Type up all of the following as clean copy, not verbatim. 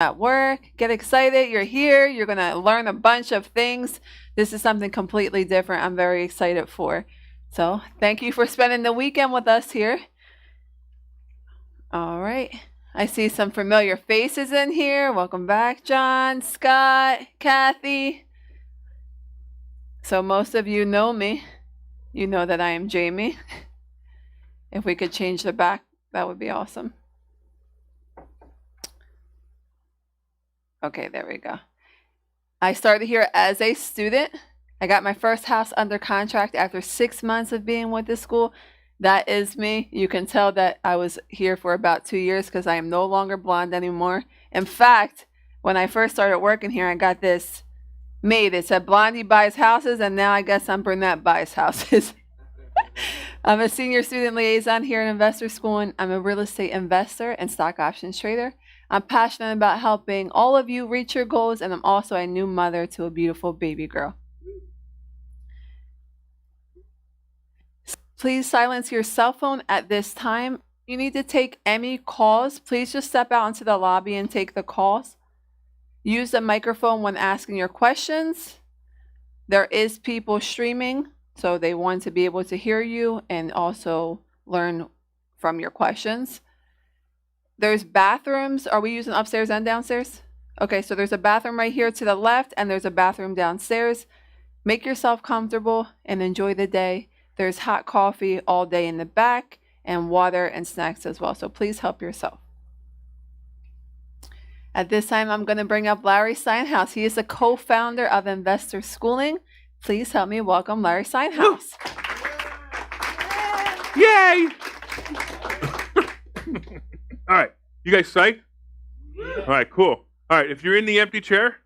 at work. Get excited. You're here. You're going to learn a bunch of things. This is something completely different I'm very excited for. So thank you for spending the weekend with us here. All right. I see some familiar faces in here. Welcome back, John, Scott, Kathy. So most of you know me. You know that I am Jamie. If we could change the back, that would be awesome. Okay, there we go. I started here as a student. I got my first house under contract after 6 months of being with this school. That is me. You can tell that I was here for about 2 years because I am no longer blonde anymore. In fact, when I first started working here, I got this made. It said Blondie buys houses, and now I guess I'm brunette buys houses. I'm a senior student liaison here in Investor School, and I'm a real estate investor and stock options trader. I'm passionate about helping all of you reach your goals, and I'm also a new mother to a beautiful baby girl. Please silence your cell phone at this time. If you need to take any calls, please just step out into the lobby and take the calls. Use the microphone when asking your questions. There is people streaming, so they want to be able to hear you and also learn from your questions. There's bathrooms. Are we using upstairs and downstairs? Okay, so there's a bathroom right here to the left, and there's a bathroom downstairs. Make yourself comfortable and enjoy the day. There's hot coffee all day in the back and water and snacks as well. So please help yourself. At this time, I'm going to bring up Larry Steinhaus. He is the co-founder of Investor Schooling. Please help me welcome Larry Steinhaus. Yay! All right, you guys psyched? All right, cool. All right, if you're in the empty chair,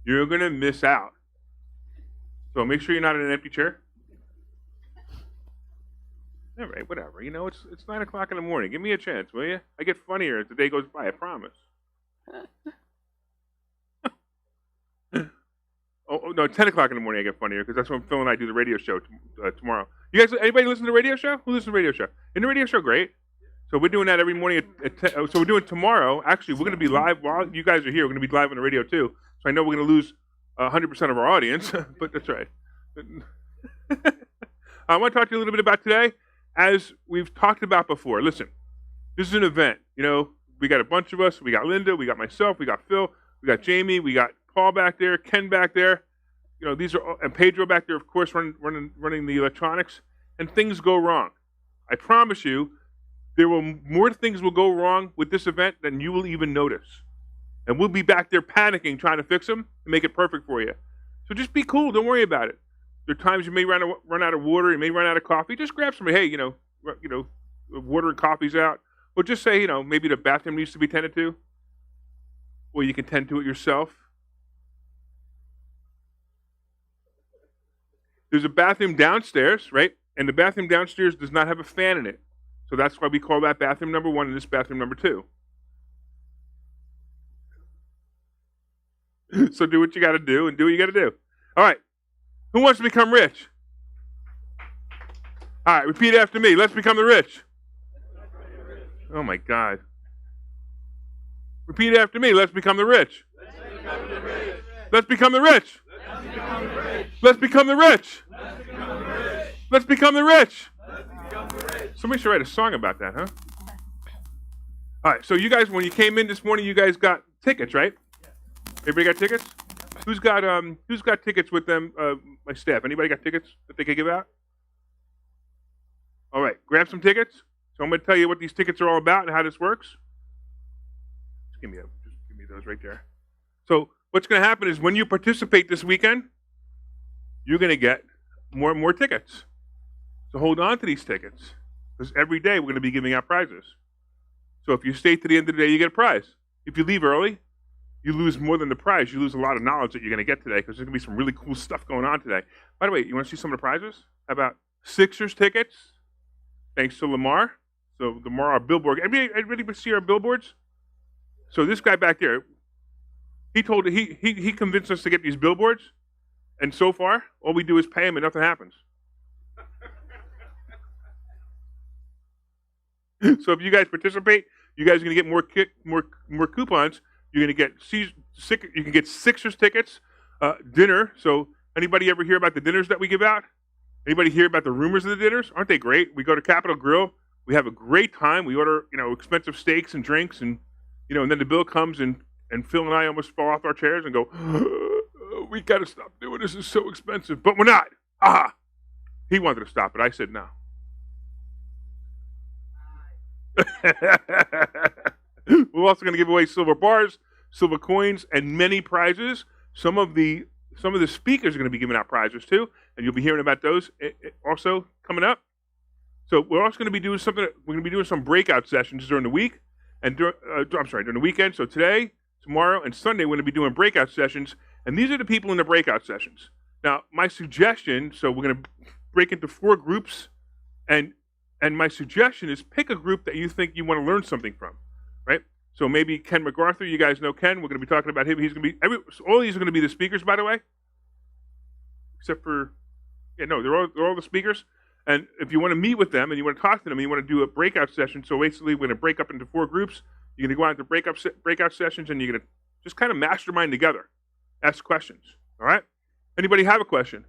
you're going to miss out. So make sure you're not in an empty chair. All right, whatever. You know, it's 9 o'clock in the morning. Give me a chance, will you? I get funnier as the day goes by, I promise. Oh, no, 10 o'clock in the morning I get funnier because that's when Phil and I do the radio show tomorrow. You guys, anybody listen to the radio show? Who listens to the radio show? Isn't the radio show great? So we're doing that every morning at 10. So we're doing tomorrow. Actually, we're going to be live while you guys are here. We're going to be live on the radio too. So I know we're going to lose 100% of our audience, but that's right. I want to talk to you a little bit about today. As we've talked about before, listen, this is an event. You know, we got a bunch of us. We got Linda, we got myself, we got Phil, we got Jamie, we got Paul back there, Ken back there. You know, these are, and Pedro back there, of course, running the electronics. And things go wrong. I promise you, more things will go wrong with this event than you will even notice. And we'll be back there panicking, trying to fix them and make it perfect for you. So just be cool. Don't worry about it. There are times you may run out of water, you may run out of coffee. Just grab somebody. Hey, you know, water and coffee's out. Or just say, you know, maybe the bathroom needs to be tended to. Or you can tend to it yourself. There's a bathroom downstairs, right? And the bathroom downstairs does not have a fan in it. So that's why we call that bathroom number 1 and this bathroom number 2. So do what you got to do and do what you got to do. All right. Who wants to become rich? All right, repeat after me. Let's become the rich. Oh, my God. Repeat after me. Let's become the rich. Let's become the rich. Let's become the rich. Let's become the rich. Somebody should write a song about that, huh? All right, so you guys, when you came in this morning, you guys got tickets, right? Everybody got tickets? Who's got tickets with them? My staff. Anybody got tickets that they could give out? All right, grab some tickets. So I'm going to tell you what these tickets are all about and how this works. Just give me those right there. So what's going to happen is when you participate this weekend, you're going to get more and more tickets. So hold on to these tickets because every day we're going to be giving out prizes. So if you stay to the end of the day, you get a prize. If you leave early, you lose more than the prize. You lose a lot of knowledge that you're going to get today because there's going to be some really cool stuff going on today. By the way, you want to see some of the prizes? How about Sixers tickets? Thanks to Lamar. So Lamar, our billboard. Everybody see our billboards? So this guy back there, he convinced us to get these billboards. And so far, all we do is pay him and nothing happens. So if you guys participate, you guys are going to get more coupons You're going to get you can get Sixers tickets, dinner. So anybody ever hear about the dinners that we give out? Anybody hear about the rumors of the dinners? Aren't they great? We go to Capitol Grill. We have a great time. We order, expensive steaks and drinks, and and then the bill comes, and Phil and I almost fall off our chairs and go, we got to stop doing this. It's so expensive. But we're not. Aha. He wanted to stop it. I said no. We're also going to give away silver bars, silver coins, and many prizes. Some of the speakers are going to be giving out prizes too, and you'll be hearing about those also coming up. So we're also going to be doing something. We're going to be doing some breakout sessions during the week, and during the weekend. So today, tomorrow, and Sunday, we're going to be doing breakout sessions, and these are the people in the breakout sessions. Now, my suggestion. So we're going to break into 4 groups, and my suggestion is pick a group that you think you want to learn something from, right? So maybe Ken MacArthur. You guys know Ken. We're going to be talking about him. He's going to be all these are going to be the speakers, by the way, except for they're all the speakers. And if you want to meet with them and you want to talk to them, and you want to do a breakout session. So basically, we're going to break up into 4 groups. You're going to go out to breakout sessions, and you're going to just kind of mastermind together, ask questions. All right? Anybody have a question?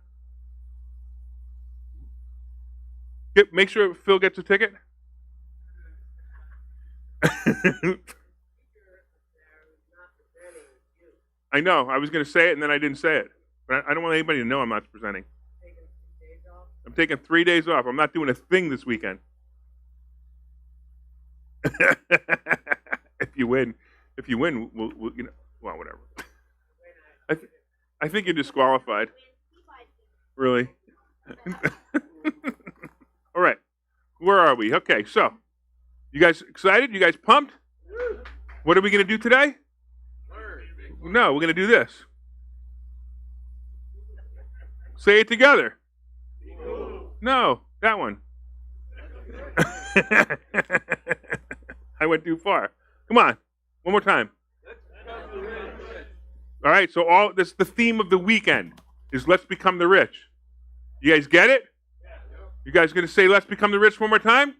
Make sure Phil gets a ticket. I know. I was going to say it, and then I didn't say it. But I don't want anybody to know I'm not presenting. I'm taking 3 days off. I'm not doing a thing this weekend. If you win, we'll well, whatever. I think you're disqualified. Really? All right. Where are we? Okay, so you guys excited? You guys pumped? What are we going to do today? No, we're going to do this. Say it together. No, that one. I went too far. Come on, one more time. All right, so this the theme of the weekend is let's become the rich. You guys get it? You guys going to say let's become the rich one more time?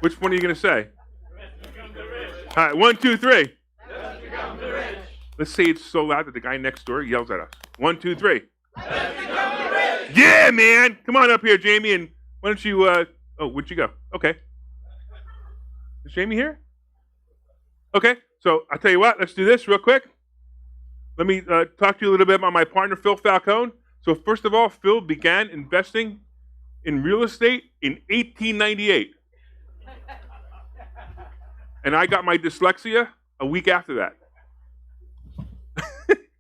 Which one are you going to say? All right, 1, 2, 3. Let's become the rich. Let's say it so loud that the guy next door yells at us. 1, 2, 3. Let's become the rich. Yeah, man. Come on up here, Jamie, and why don't you, where'd you go? Okay. Is Jamie here? Okay, so I'll tell you what, let's do this real quick. Let me talk to you a little bit about my partner, Phil Falcone. So first of all, Phil began investing in real estate in 1898. And I got my dyslexia a week after that.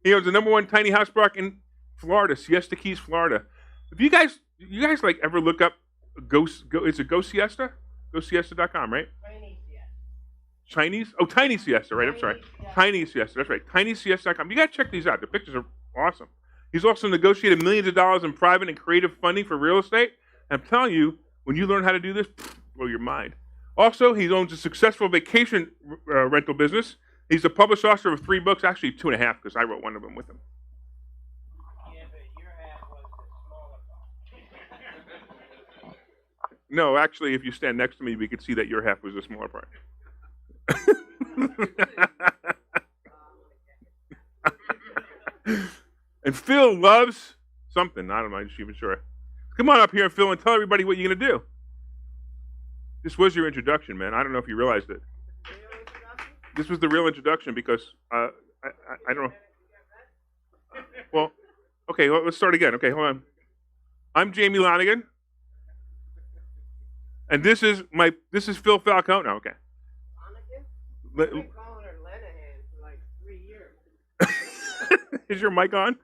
He owns the #1 tiny house park in Florida, Siesta Keys, Florida. If you guys like ever look up is it Go Siesta? GoSiesta.com, right? Chinese? Oh, Tiny Siesta, right? I'm sorry. Tiny Siesta, that's right. TinySiesta.com. You got to check these out. The pictures are awesome. He's also negotiated millions of dollars in private and creative funding for real estate. And I'm telling you, when you learn how to do this, blow your mind. Also, he owns a successful vacation rental business. He's a published author of 3 books, actually 2.5, because I wrote one of them with him. Yeah, but your hat was the smaller part. No, actually, if you stand next to me, we could see that your half was the smaller part. And Phil loves something. I don't know, I'm not even sure. Come on up here, Phil, and tell everybody what you're going to do. This was your introduction, man. I don't know if you realized it. This was the real introduction because I don't know. Well, okay, let's start again. Okay, hold on. I'm Jamie Lonigan, and this is Phil Falcone. No, okay. I've been calling her Lenahan for like 3 years. Is your mic on?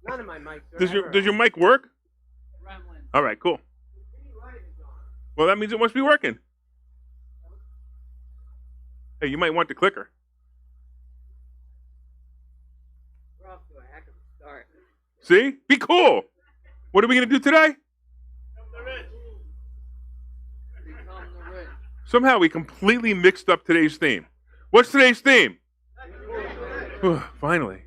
None of my mics are Does your mic work? Gremlin. All right, cool. Well, that means it must be working. Hey, you might want the clicker. We're off to a heck of a start. See? Be cool. What are we going to do today? Become the rich. Somehow we completely mixed up today's theme. What's today's theme? Finally.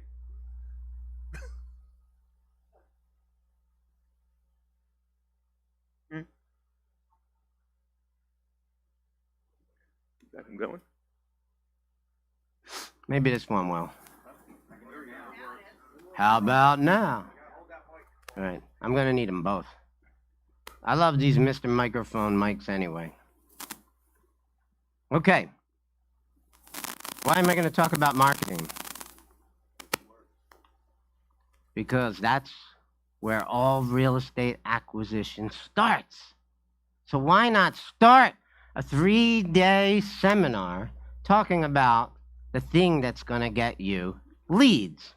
Got him going. Maybe this one will. How about now? All right, I'm gonna need them both. I love these Mr. Microphone mics anyway. Okay. Why am I gonna talk about marketing? Because that's where all real estate acquisition starts. So why not start a 3-day seminar talking about the thing that's going to get you leads?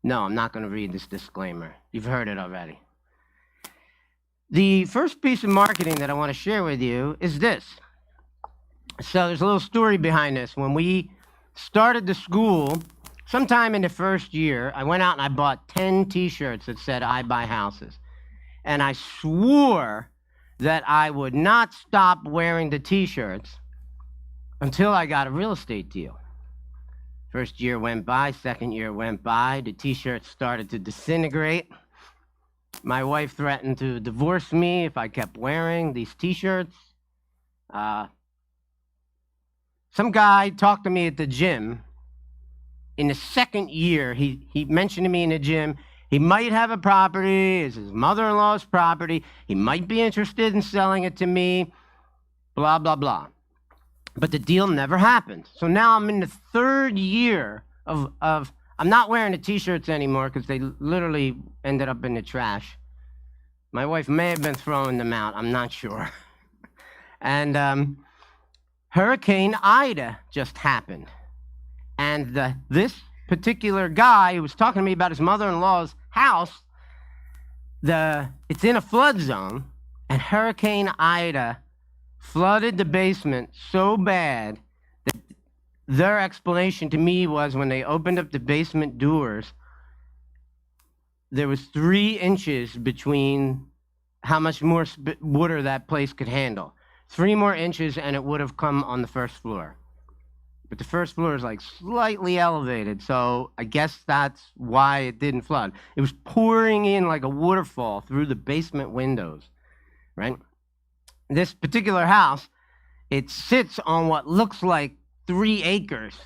No, I'm not going to read this disclaimer. You've heard it already. The first piece of marketing that I want to share with you is this. So there's a little story behind this. When we started the school, sometime in the first year, I went out and I bought 10 t-shirts that said, "I buy houses." And I swore that I would not stop wearing the t-shirts until I got a real estate deal. First year went by, second year went by, the t-shirts started to disintegrate. My wife threatened to divorce me if I kept wearing these t-shirts. Some guy talked to me at the gym. In the second year, he mentioned to me in the gym, he might have a property, it's his mother-in-law's property, he might be interested in selling it to me, blah, blah, blah. But the deal never happened. So now I'm in the third year of I'm not wearing the t-shirts anymore because they literally ended up in the trash. My wife may have been throwing them out, I'm not sure. And Hurricane Ida just happened. And this particular guy who was talking to me about his mother-in-law's house, it's in a flood zone, and Hurricane Ida flooded the basement so bad that their explanation to me was when they opened up the basement doors, there was 3 inches between how much more water that place could handle. 3 more inches and it would have come on the first floor. But the first floor is like slightly elevated, so I guess that's why it didn't flood. It was pouring in like a waterfall through the basement windows, right? This particular house, it sits on what looks like 3 acres.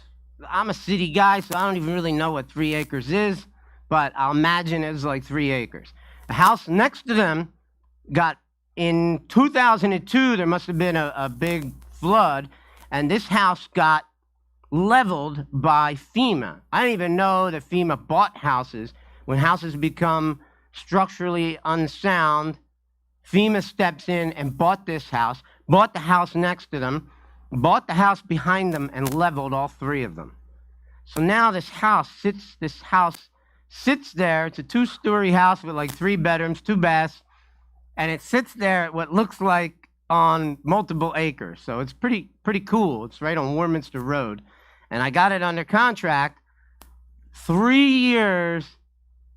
I'm a city guy, so I don't even really know what 3 acres is, but I'll imagine it's like 3 acres. The house next to them got, in 2002, there must have been a big flood, and this house got leveled by FEMA. I didn't even know that FEMA bought houses. When houses become structurally unsound, FEMA steps in and bought this house, bought the house next to them, bought the house behind them, and leveled all 3 of them. So now this house sits there. It's a 2-story house with like 3 bedrooms, 2 baths, and it sits there at what looks like on multiple acres. So it's pretty cool. It's right on Warminster Road. And I got it under contract 3 years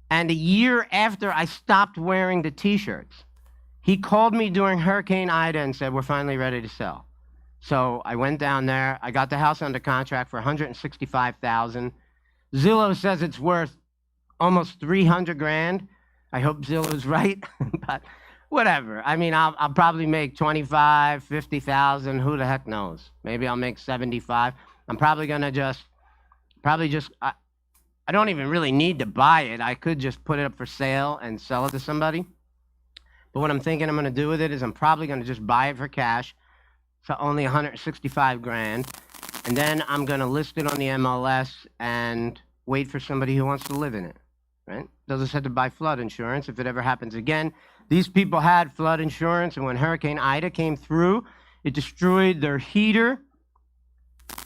and a year after I stopped wearing the t-shirts. He called me during Hurricane Ida and said, "We're finally ready to sell." So I went down there. I got the house under contract for $165,000. Zillow says it's worth almost $300,000. I hope Zillow's right, but whatever. I mean, I'll probably make $25,000, $50,000. Who the heck knows? Maybe I'll make $75,000. I'm probably gonna I don't even really need to buy it. I could just put it up for sale and sell it to somebody. But what I'm thinking I'm gonna do with it is I'm probably gonna just buy it for cash, for only $165,000, and then I'm gonna list it on the MLS and wait for somebody who wants to live in it. Right? They'll just have to buy flood insurance if it ever happens again. These people had flood insurance, and when Hurricane Ida came through, it destroyed their heater,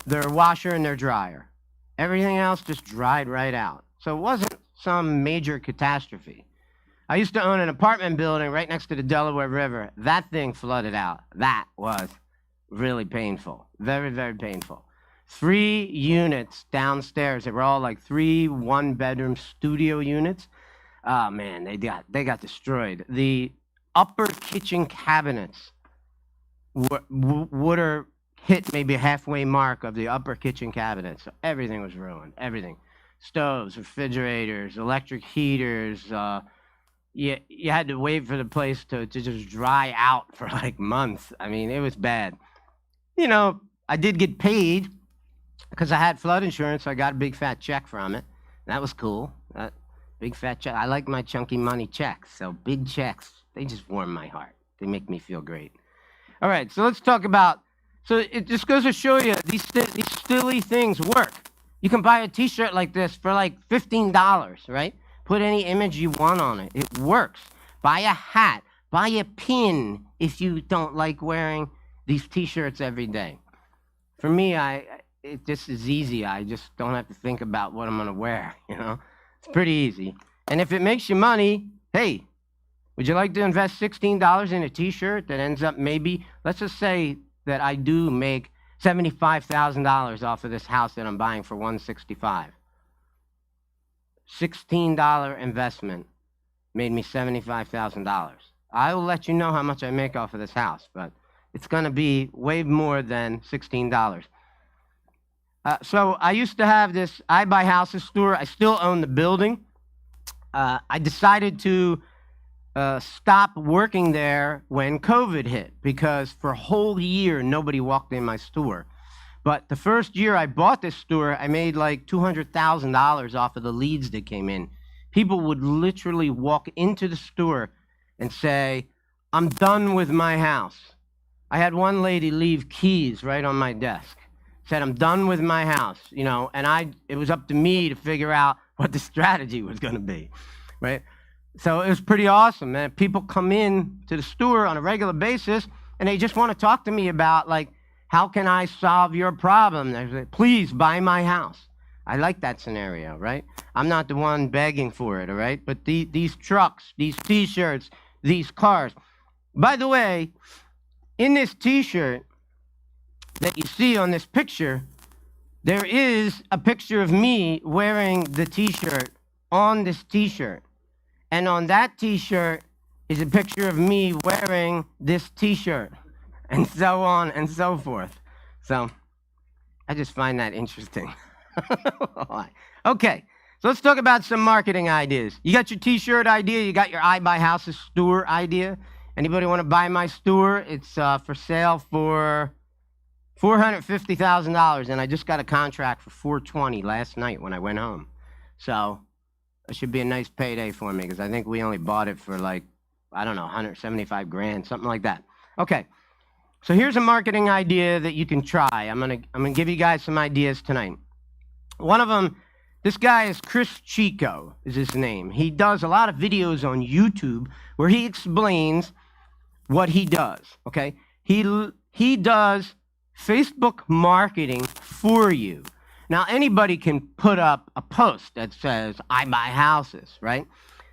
their washer, and their dryer. Everything else just dried right out. So it wasn't some major catastrophe. I used to own an apartment building right next to the Delaware River. That thing flooded out. That was really painful. Very, very painful. 3 units downstairs. They were all like 3 one-bedroom studio units. Oh man, they got destroyed. The upper kitchen cabinets would have hit maybe a halfway mark of the upper kitchen cabinets. So everything was ruined. Everything. Stoves, refrigerators, electric heaters. You had to wait for the place to just dry out for like months. I mean, it was bad. You know, I did get paid. because I had flood insurance, so I got a big fat check from it. That was cool. Big fat check. I like my chunky money checks, so big checks, they just warm my heart. They make me feel great. All right, so let's talk about, so it just goes to show you these silly things work. You can buy a t-shirt like this for like $15, right? Put any image you want on it. It works. Buy a hat. Buy a pin if you don't like wearing these t-shirts every day. For me, it just is easy. I just don't have to think about what I'm going to wear, you know? It's pretty easy. And if it makes you money, hey, would you like to invest $16 in a t-shirt that ends up maybe, let's just say that I do make $75,000 off of this house that I'm buying for $165. $16 investment made me $75,000. I will let you know how much I make off of this house, but it's going to be way more than $16. So I used to have this I Buy Houses store. I still own the building. I decided to stop working there when COVID hit because for a whole year, nobody walked in my store. But the first year I bought this store, I made like $200,000 off of the leads that came in. People would literally walk into the store and say, I'm done with my house. I had one lady leave keys right on my desk. Said, I'm done with my house, you know, and it was up to me to figure out what the strategy was going to be, right? So it was pretty awesome, man. People come in to the store on a regular basis, and they just want to talk to me about, like, how can I solve your problem? They say, please buy my house. I like that scenario, right? I'm not the one begging for it, all right? But these trucks, these T-shirts, these cars. By the way, in this T-shirt that you see on this picture, there is a picture of me wearing the T-shirt on this T-shirt. And on that T-shirt is a picture of me wearing this T-shirt, and so on and so forth. So I just find that interesting. Okay, so let's talk about some marketing ideas. You got your T-shirt idea. You got your I Buy Houses store idea. Anybody want to buy my store? It's for sale for $450,000, and I just got a contract for $420 last night when I went home. So it should be a nice payday for me because I think we only bought it for like, I don't know, 175 grand, something like that. Okay, so here's a marketing idea that you can try. I'm gonna give you guys some ideas tonight. One of them, this guy is Chris Chico, is his name. He does a lot of videos on YouTube where he explains what he does. Okay, he does Facebook marketing for you. Now, anybody can put up a post that says, I buy houses, right?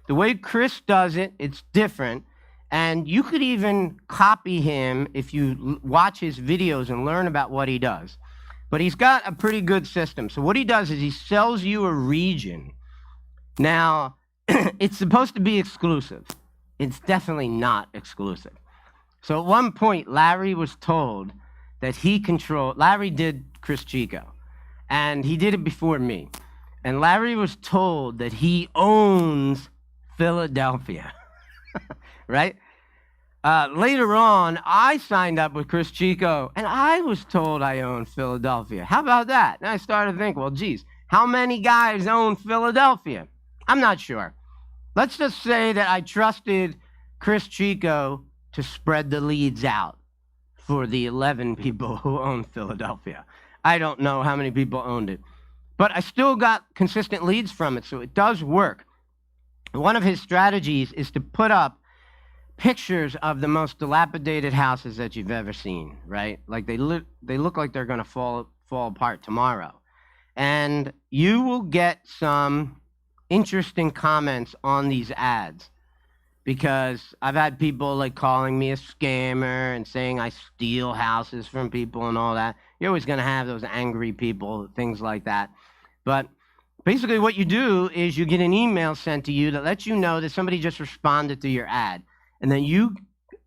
The way Chris does it, it's different. And you could even copy him if you watch his videos and learn about what he does. But he's got a pretty good system. So what he does is he sells you a region. Now, it's supposed to be exclusive. It's definitely not exclusive. So at one point, Larry was told that Larry did Chris Chico. And he did it before me. And Larry was told that he owns Philadelphia, right? Later on, I signed up with Chris Chico, and I was told I owned Philadelphia. How about that? And I started to think, well, geez, how many guys own Philadelphia? I'm not sure. Let's just say that I trusted Chris Chico to spread the leads out for the 11 people who own Philadelphia. I don't know how many people owned it, but I still got consistent leads from it, so it does work. One of his strategies is to put up pictures of the most dilapidated houses that you've ever seen, right? Like they look like they're going to fall apart tomorrow. And you will get some interesting comments on these ads because I've had people like calling me a scammer and saying I steal houses from people and all that. You're always going to have those angry people, things like that. But basically what you do is you get an email sent to you that lets you know that somebody just responded to your ad. And then you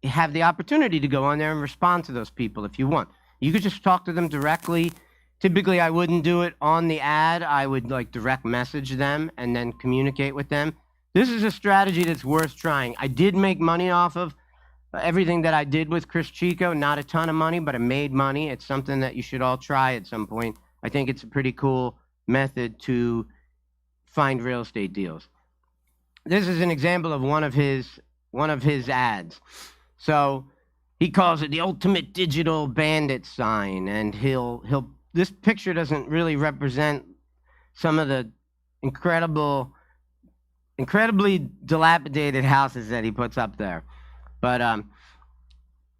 have the opportunity to go on there and respond to those people if you want. You could just talk to them directly. Typically, I wouldn't do it on the ad. I would like direct message them and then communicate with them. This is a strategy that's worth trying. I did make money off of everything that I did with Chris Chico. Not a ton of money, but I made money. It's something that you should all try at some point. I think it's a pretty cool method to find real estate deals. This is an example of one of his ads. So he calls it the ultimate digital bandit sign, and this picture doesn't really represent some of the incredibly dilapidated houses that he puts up there. But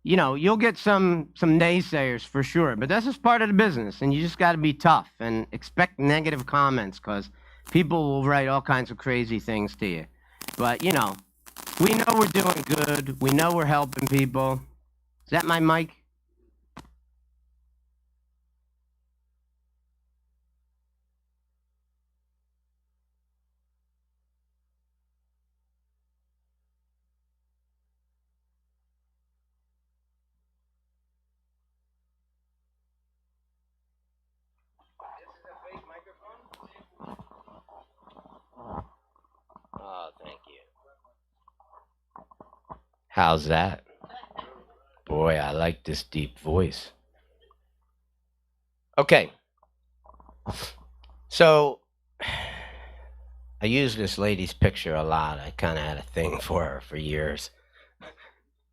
you know, you'll get some naysayers for sure, but that's just part of the business, and you just got to be tough and expect negative comments, because people will write all kinds of crazy things to you. But, you know, we know we're doing good. We know we're helping people. Is that my mic? Oh, thank you. How's that? Boy, I like this deep voice. Okay. So, I use this lady's picture a lot. I kind of had a thing for her for years.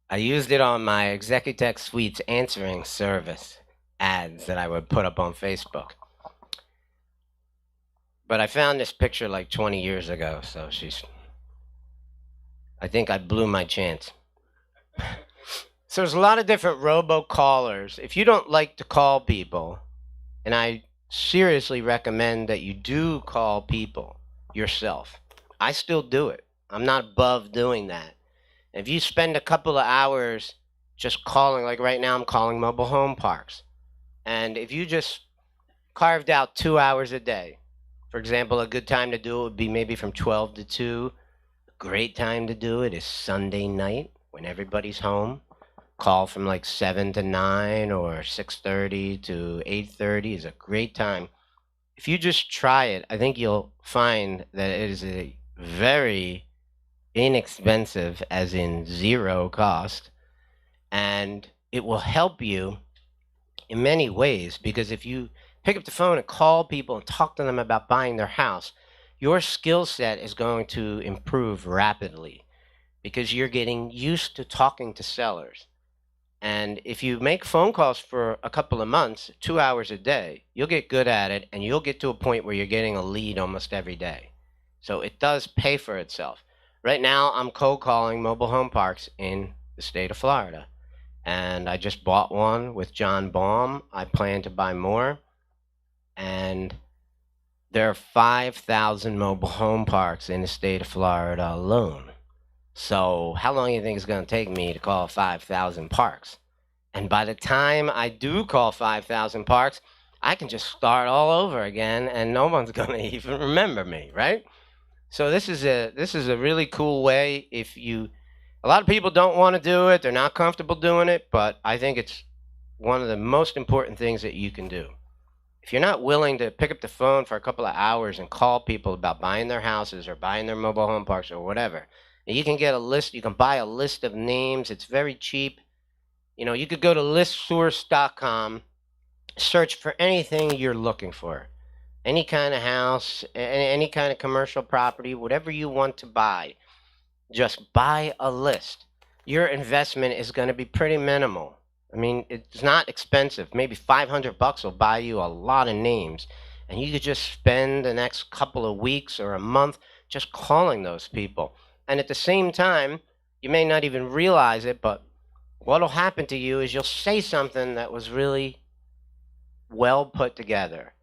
I used it on my Executech Suites answering service ads that I would put up on Facebook. But I found this picture like 20 years ago, so I think I blew my chance. So there's a lot of different robocallers. If you don't like to call people, and I seriously recommend that you do call people yourself. I still do it. I'm not above doing that. If you spend a couple of hours just calling, like right now I'm calling mobile home parks, and if you just carved out 2 hours a day, for example, a good time to do it would be maybe from 12 to 2. A great time to do it is Sunday night when everybody's home. Call from like 7 to 9 or 6:30 to 8:30 is a great time. If you just try it, I think you'll find that it is a very inexpensive, as in zero cost, and it will help you in many ways, because if you pick up the phone and call people and talk to them about buying their house, your skill set is going to improve rapidly because you're getting used to talking to sellers. And if you make phone calls for a couple of months, 2 hours a day, you'll get good at it, and you'll get to a point where you're getting a lead almost every day. So it does pay for itself. Right now, I'm cold calling mobile home parks in the state of Florida. And I just bought one with John Baum. I plan to buy more. And there are 5,000 mobile home parks in the state of Florida alone. So how long do you think it's going to take me to call 5,000 parks? And by the time I do call 5,000 parks, I can just start all over again, and no one's going to even remember me, right? So this is a really cool way. A lot of people don't want to do it. They're not comfortable doing it, but I think it's one of the most important things that you can do. If you're not willing to pick up the phone for a couple of hours and call people about buying their houses or buying their mobile home parks or whatever, you can get a list. You can buy a list of names. It's very cheap. You know, you could go to listsource.com, search for anything you're looking for. Any kind of house, any kind of commercial property, whatever you want to buy. Just buy a list. Your investment is going to be pretty minimal. I mean, it's not expensive. Maybe $500 will buy you a lot of names. And you could just spend the next couple of weeks or a month just calling those people. And at the same time, you may not even realize it, but what will happen to you is you'll say something that was really well put together.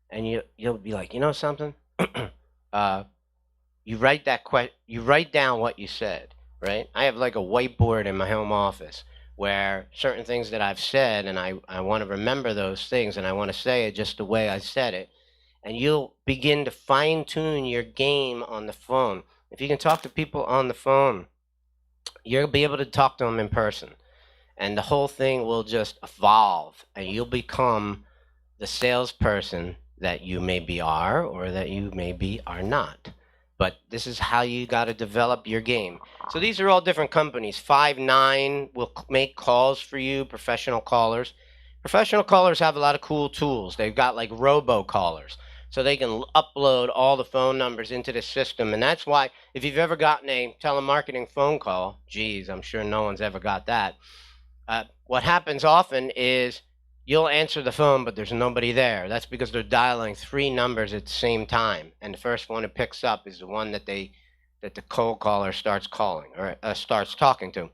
And you'll be like, you know something? You write down what you said, right? I have like a whiteboard in my home office where certain things that I've said, and I want to remember those things, and I want to say it just the way I said it. And you'll begin to fine-tune your game on the phone. If you can talk to people on the phone, you'll be able to talk to them in person. And the whole thing will just evolve, and you'll become the salesperson that you maybe are or that you maybe are not. But this is how you got to develop your game. So these are all different companies. Five9 will make calls for you, professional callers. Professional callers have a lot of cool tools. They've got like robocallers, so they can upload all the phone numbers into the system. And that's why if you've ever gotten a telemarketing phone call, geez, I'm sure no one's ever got that. What happens often is you'll answer the phone, but there's nobody there. That's because they're dialing 3 numbers at the same time, and the first one it picks up is the one that the cold caller starts calling or starts talking to.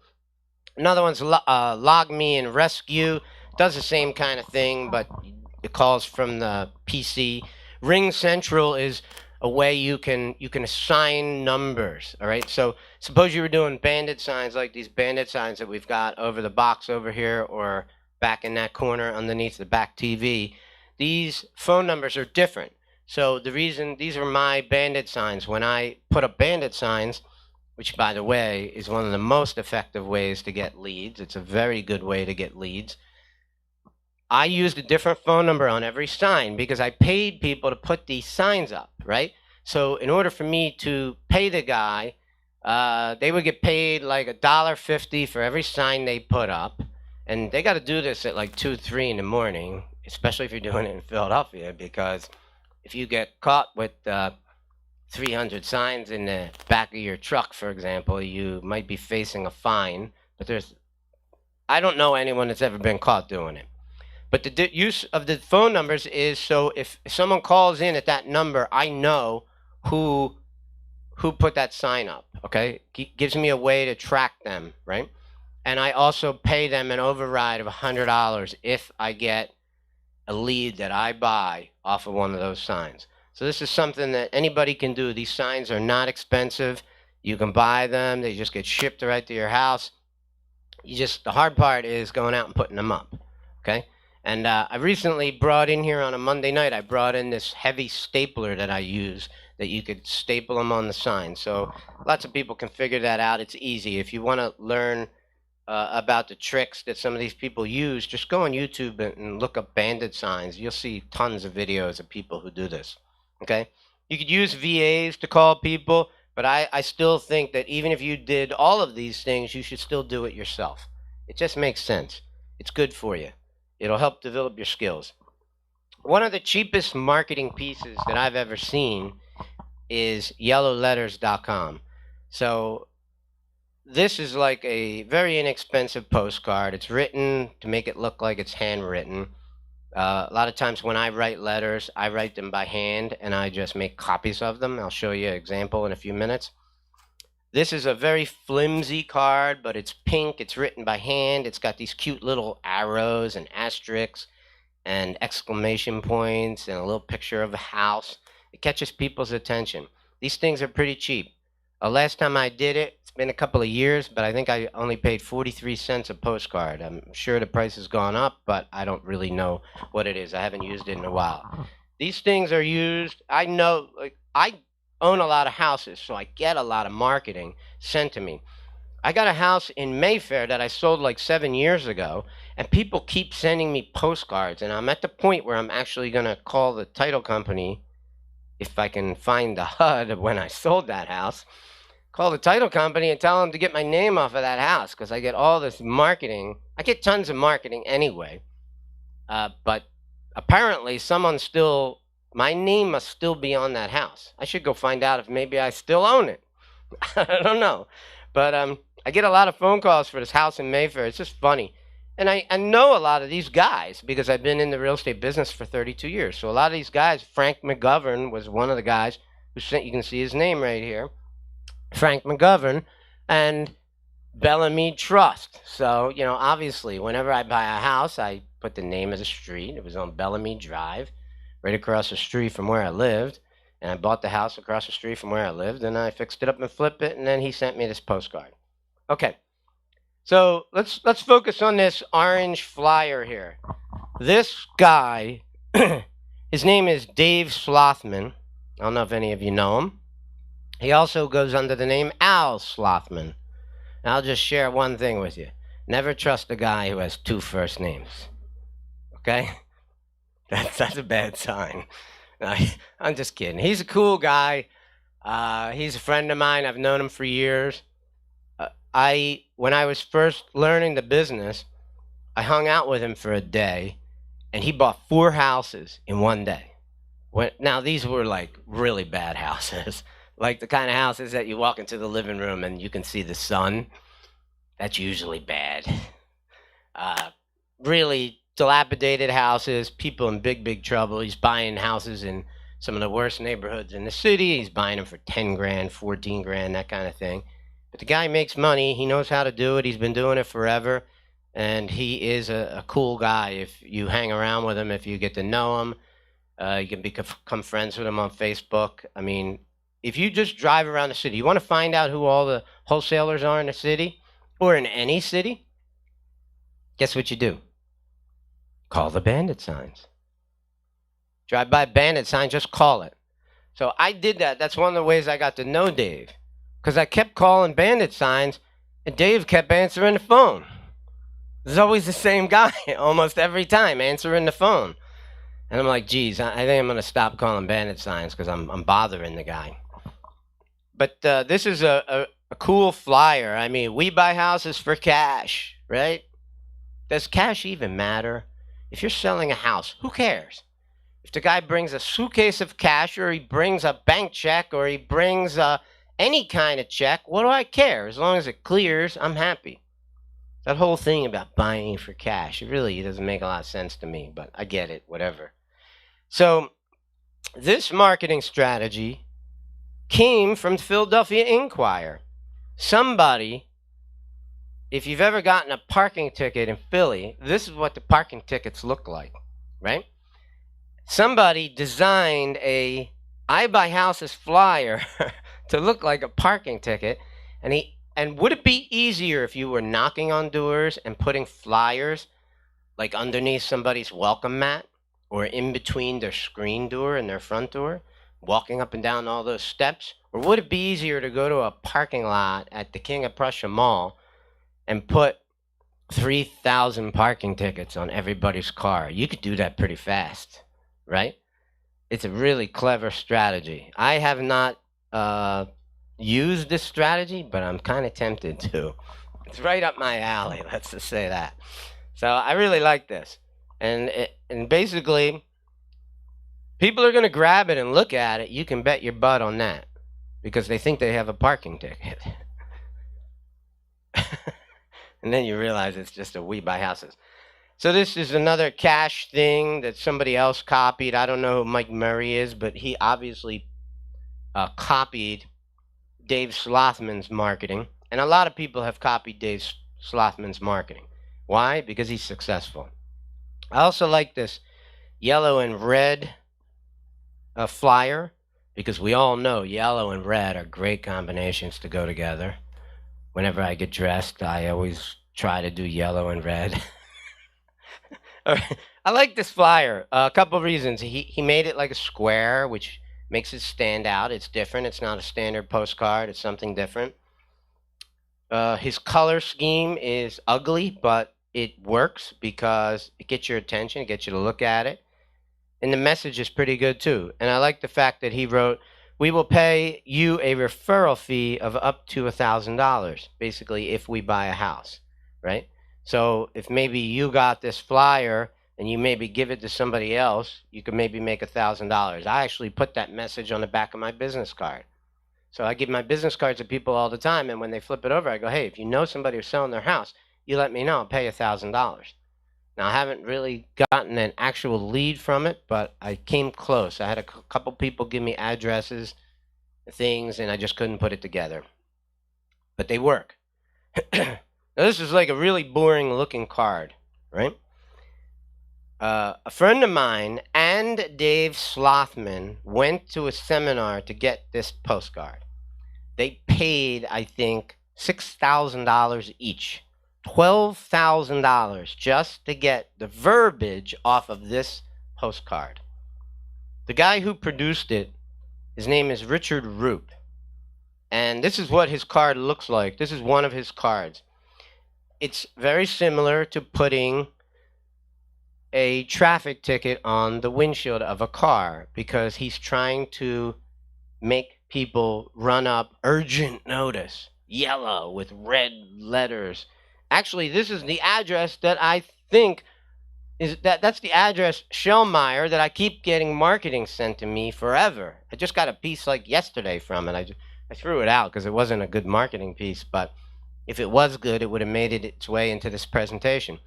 Another one's Log Me and Rescue. Does the same kind of thing, but it calls from the PC. Ring Central is a way you can assign numbers. All right. So suppose you were doing bandit signs, like these bandit signs that we've got over the box over here, or back in that corner underneath the back TV. These phone numbers are different. So the reason these are my bandit signs, when I put up bandit signs, which by the way is one of the most effective ways to get leads. It's a very good way to get leads. I used a different phone number on every sign because I paid people to put these signs up, right? So in order for me to pay the guy, they would get paid like $1.50 for every sign they put up. And they got to do this at like 2, 3 in the morning, especially if you're doing it in Philadelphia, because if you get caught with 300 signs in the back of your truck, for example, you might be facing a fine. But I don't know anyone that's ever been caught doing it. But the use of the phone numbers is so if someone calls in at that number, I know who put that sign up, okay? Gives me a way to track them, right? And I also pay them an override of $100 if I get a lead that I buy off of one of those signs. So this is something that anybody can do. These signs are not expensive. You can buy them. They just get shipped right to your house. The hard part is going out and putting them up, okay? And I recently brought in here on a Monday night, I brought in this heavy stapler that I use that you could staple them on the sign. So lots of people can figure that out. It's easy. If you want to learn about the tricks that some of these people use, just go on YouTube and look up bandit signs. You'll see tons of videos of people who do this. Okay? You could use VAs to call people, but I still think that even if you did all of these things, you should still do it yourself. It just makes sense. It's good for you. It'll help develop your skills. One of the cheapest marketing pieces that I've ever seen is Yellowletters.com. So this is like a very inexpensive postcard. It's written to make it look like it's handwritten. A lot of times when I write letters, I write them by hand and I just make copies of them. I'll show you an example in a few minutes. This is a very flimsy card, but it's pink. It's written by hand. It's got these cute little arrows and asterisks and exclamation points and a little picture of a house. It catches people's attention. These things are pretty cheap. Last time I did it, it's been a couple of years, but I think I only paid 43 cents a postcard. I'm sure the price has gone up, but I don't really know what it is. I haven't used it in a while. These things are used, I know, like I own a lot of houses, so I get a lot of marketing sent to me. I got a house in Mayfair that I sold like 7 years ago, and people keep sending me postcards, and I'm at the point where I'm actually going to call the title company, if I can find the HUD of when I sold that house, call the title company and tell them to get my name off of that house, because I get all this marketing. I get tons of marketing anyway, but apparently my name must still be on that house. I should go find out if maybe I still own it. I don't know. But I get a lot of phone calls for this house in Mayfair. It's just funny. And I know a lot of these guys because I've been in the real estate business for 32 years. So a lot of these guys, Frank McGovern was one of the guys who sent, you can see his name right here, Frank McGovern, and Bellamy Trust. So, you know, obviously, whenever I buy a house, I put the name of the street. It was on Bellamy Drive, right across the street from where I lived. And I bought the house across the street from where I lived, and I fixed it up and flipped it, and then he sent me this postcard. Okay, so let's focus on this orange flyer here. This guy, his name is Dave Slothman. I don't know if any of you know him. He also goes under the name Al Slothman. And I'll just share one thing with you. Never trust a guy who has 2 first names. Okay? That's a bad sign. I'm just kidding. He's a cool guy. He's a friend of mine. I've known him for years. When I was first learning the business, I hung out with him for a day, and he bought 4 houses in one day. Now, these were like really bad houses, like the kind of houses that you walk into the living room and you can see the sun. That's usually bad. Really dilapidated houses, people in big, big trouble. He's buying houses in some of the worst neighborhoods in the city. He's buying them for 10 grand, 14 grand, that kind of thing. But the guy makes money. He knows how to do it. He's been doing it forever. And he is a cool guy. If you hang around with him, if you get to know him, you can become friends with him on Facebook. I mean, if you just drive around the city, you want to find out who all the wholesalers are in the city or in any city, guess what you do? Call the Bandit signs. Drive by Bandit sign, just call it. So I did that. That's one of the ways I got to know Dave, because I kept calling Bandit signs, and Dave kept answering the phone. There's always the same guy almost every time answering the phone. And I'm like, geez, I think I'm going to stop calling Bandit signs because I'm bothering the guy. But this is a cool flyer. I mean, we buy houses for cash, right? Does cash even matter? If you're selling a house, who cares? If the guy brings a suitcase of cash, or he brings a bank check, or he brings any kind of check, what do I care? As long as it clears, I'm happy. That whole thing about buying for cash, it really doesn't make a lot of sense to me, but I get it, whatever. So this marketing strategy came from the Philadelphia Inquirer. Somebody, if you've ever gotten a parking ticket in Philly, this is what the parking tickets look like, right? Somebody designed a I buy houses flyer to look like a parking ticket, and would it be easier if you were knocking on doors and putting flyers like underneath somebody's welcome mat or in between their screen door and their front door, walking up and down all those steps? Or would it be easier to go to a parking lot at the King of Prussia Mall and put 3,000 parking tickets on everybody's car? You could do that pretty fast, right? It's a really clever strategy. I have not used this strategy, but I'm kind of tempted to. It's right up my alley, let's just say that. So I really like this. And basically, people are going to grab it and look at it. You can bet your butt on that, because they think they have a parking ticket. And then you realize it's just a we buy houses. So this is another cash thing that somebody else copied. I don't know who Mike Murray is, but he obviously copied Dave Slothman's marketing. And a lot of people have copied Dave Slothman's marketing. Why? Because he's successful. I also like this yellow and red flyer, because we all know yellow and red are great combinations to go together. Whenever I get dressed, I always try to do yellow and red. I like this flyer. A couple of reasons. He made it like a square, which makes it stand out. It's different. It's not a standard postcard. It's something different. His color scheme is ugly, but it works because it gets your attention. It gets you to look at it. And the message is pretty good, too. And I like the fact that he wrote, "We will pay you a referral fee of up to $1,000, basically, if we buy a house," right? So if maybe you got this flyer and you maybe give it to somebody else, you could maybe make $1,000. I actually put that message on the back of my business card. So I give my business cards to people all the time, and when they flip it over, I go, "Hey, if you know somebody who's selling their house, you let me know. I'll pay $1,000. Now, I haven't really gotten an actual lead from it, but I came close. I had a couple people give me addresses, things, and I just couldn't put it together. But they work. Now, this is like a really boring looking card, right? A friend of mine and Dave Slothman went to a seminar to get this postcard. They paid, I think, $6,000 each. $12,000 just to get the verbiage off of this postcard. The guy who produced it, his name is Richard Root. And this is what his card looks like. This is one of his cards. It's very similar to putting a traffic ticket on the windshield of a car, because he's trying to make people run up urgent notice, yellow with red letters. Actually, this is the address that I think is that's the address Shellmeyer that I keep getting marketing sent to me forever. I just got a piece like yesterday from it. I threw it out because it wasn't a good marketing piece, but if it was good, it would have made it its way into this presentation.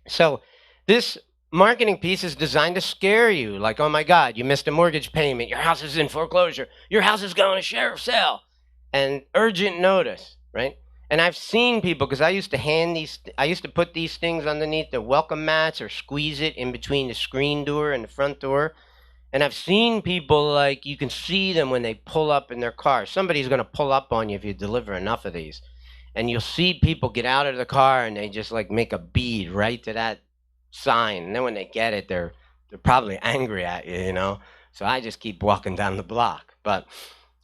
So this marketing piece is designed to scare you, like, oh my God, you missed a mortgage payment, your house is in foreclosure, your house is going to sheriff's sale, and urgent notice, right? And I've seen people, because I used to put these things underneath the welcome mats or squeeze it in between the screen door and the front door. And I've seen people, like, you can see them when they pull up in their car. Somebody's going to pull up on you if you deliver enough of these. And you'll see people get out of the car and they just like make a bead right to that sign. And then when they get it, they're probably angry at you, you know? So I just keep walking down the block. But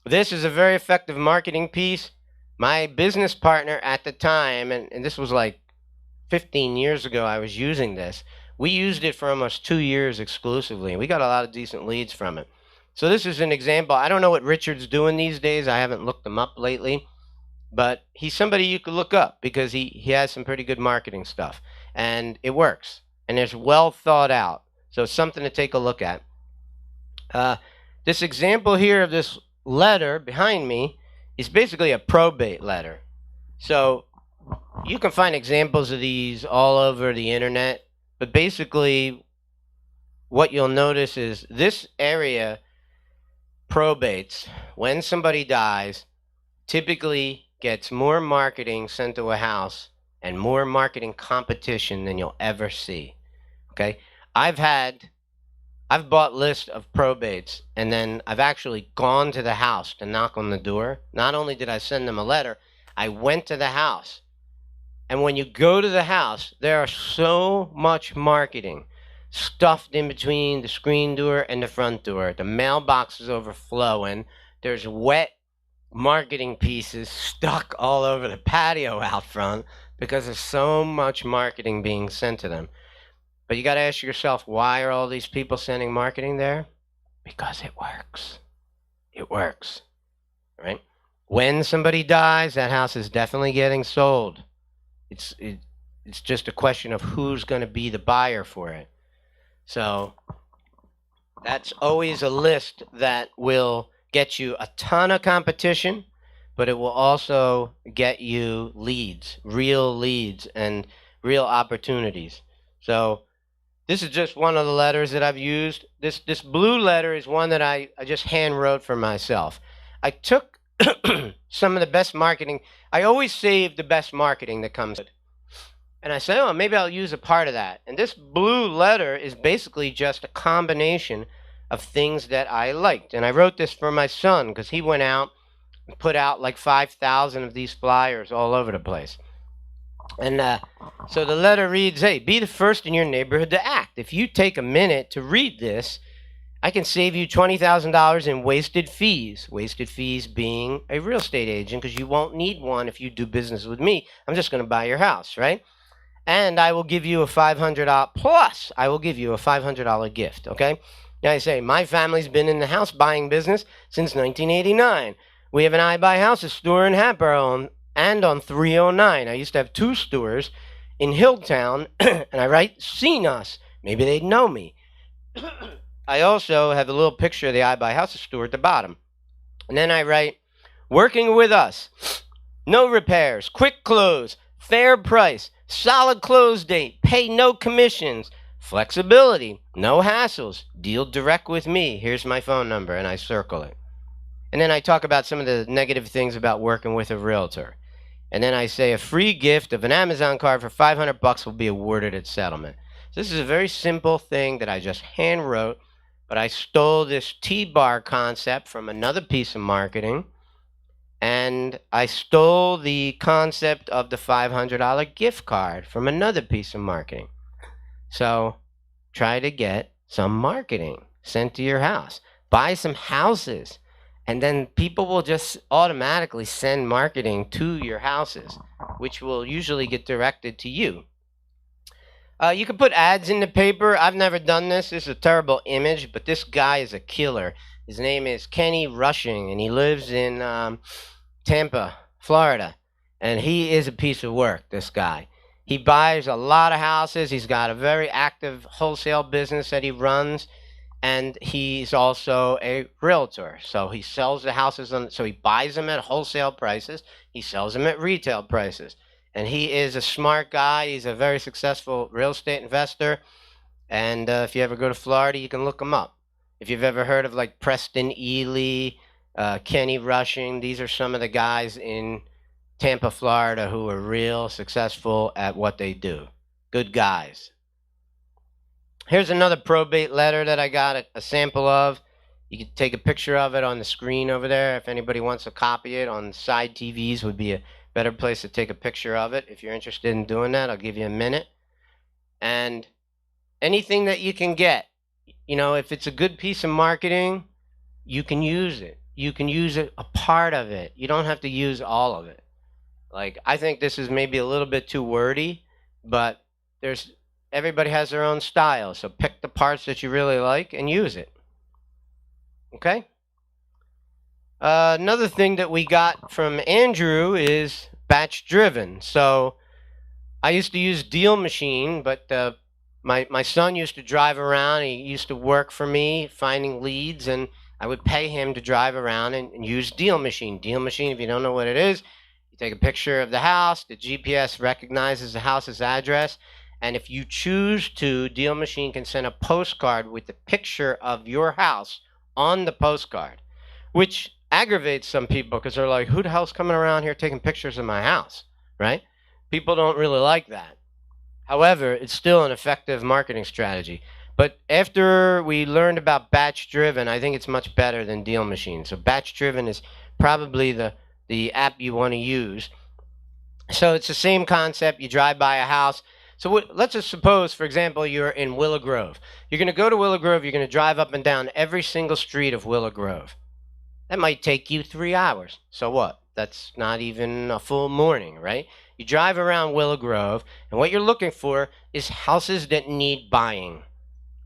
this is a very effective marketing piece. My business partner at the time, and this was like 15 years ago I was using this, we used it for almost 2 years exclusively. We got a lot of decent leads from it. So this is an example. I don't know what Richard's doing these days. I haven't looked him up lately. But he's somebody you could look up because he has some pretty good marketing stuff. And it works. And it's well thought out. So it's something to take a look at. This example here of this letter behind me is basically a probate letter. So you can find examples of these all over the internet. But basically what you'll notice is this area probates when somebody dies, typically gets more marketing sent to a house and more marketing competition than you'll ever see. Okay? I've bought lists of probates, and then I've actually gone to the house to knock on the door. Not only did I send them a letter, I went to the house. And when you go to the house, there are so much marketing stuffed in between the screen door and the front door. The mailbox is overflowing. There's wet marketing pieces stuck all over the patio out front because there's so much marketing being sent to them. But you got to ask yourself, why are all these people sending marketing there? Because it works. It works, right? When somebody dies, that house is definitely getting sold. It's just a question of who's going to be the buyer for it. So that's always a list that will get you a ton of competition, but it will also get you leads, and real opportunities. So this is just one of the letters that I've used. This blue letter is one that I just hand wrote for myself. I took some of the best marketing. I always save the best marketing that comes. And I said, oh, maybe I'll use a part of that. And this blue letter is basically just a combination of things that I liked. And I wrote this for my son because he went out and put out like 5,000 of these flyers all over the place. And so the letter reads, hey, be the first in your neighborhood to act. If you take a minute to read this, I can save you $20,000 in wasted fees. Wasted fees being a real estate agent, because you won't need one if you do business with me. I'm just going to buy your house, right? And I will give you a $500 plus. I will give you a $500 gift, okay? Now I say, my family's been in the house buying business since 1989. We have an I Buy Houses store in Hatboro and on 309. I used to have 2 stores in Hilltown, and I write, seen us. Maybe they'd know me. I also have a little picture of the I Buy Houses store at the bottom. And then I write, working with us. No repairs, quick close, fair price, solid close date, pay no commissions, flexibility, no hassles, deal direct with me. Here's my phone number, and I circle it. And then I talk about some of the negative things about working with a realtor. And then I say a free gift of an Amazon card for $500 will be awarded at settlement. So this is a very simple thing that I just hand wrote, but I stole this T-bar concept from another piece of marketing, and I stole the concept of the $500 gift card from another piece of marketing. So try to get some marketing sent to your house. Buy some houses, and then people will just automatically send marketing to your houses, which will usually get directed to you. You can put ads in the paper. I've never done this. This is a terrible image, but this guy is a killer. His name is Kenny Rushing, and he lives in Tampa, Florida. And he is a piece of work, this guy. He buys a lot of houses. He's got a very active wholesale business that he runs, and he's also a realtor. So he sells the houses so he buys them at wholesale prices. He sells them at retail prices. And he is a smart guy. He's a very successful real estate investor. And if you ever go to Florida, you can look him up. If you've ever heard of like Preston Ely, Kenny Rushing, these are some of the guys in Tampa, Florida, who are real successful at what they do. Good guys. Here's another probate letter that I got a sample of. You can take a picture of it on the screen over there. If anybody wants to copy it on side TVs would be a better place to take a picture of it. If you're interested in doing that, I'll give you a minute. And anything that you can get, you know, if it's a good piece of marketing, you can use it. You can use it, a part of it. You don't have to use all of it. Like, I think this is maybe a little bit too wordy, but everybody has their own style. So pick the parts that you really like and use it. Okay? Another thing that we got from Andrew is batch driven. So I used to use Deal Machine, but my son used to drive around. He used to work for me finding leads, and I would pay him to drive around and use Deal Machine. Deal Machine, if you don't know what it is, you take a picture of the house. The GPS recognizes the house's address. And if you choose to, Deal Machine can send a postcard with the picture of your house on the postcard, which aggravates some people because they're like, who the hell's coming around here taking pictures of my house, right? People don't really like that. However, it's still an effective marketing strategy. But after we learned about batch driven, I think it's much better than Deal Machine. So batch driven is probably the app you want to use. So it's the same concept. You drive by a house. So let's just suppose, for example, you're in Willow Grove. You're going to go to Willow Grove. You're going to drive up and down every single street of Willow Grove. That might take you 3 hours. So what? That's not even a full morning, right? You drive around Willow Grove, and what you're looking for is houses that need buying.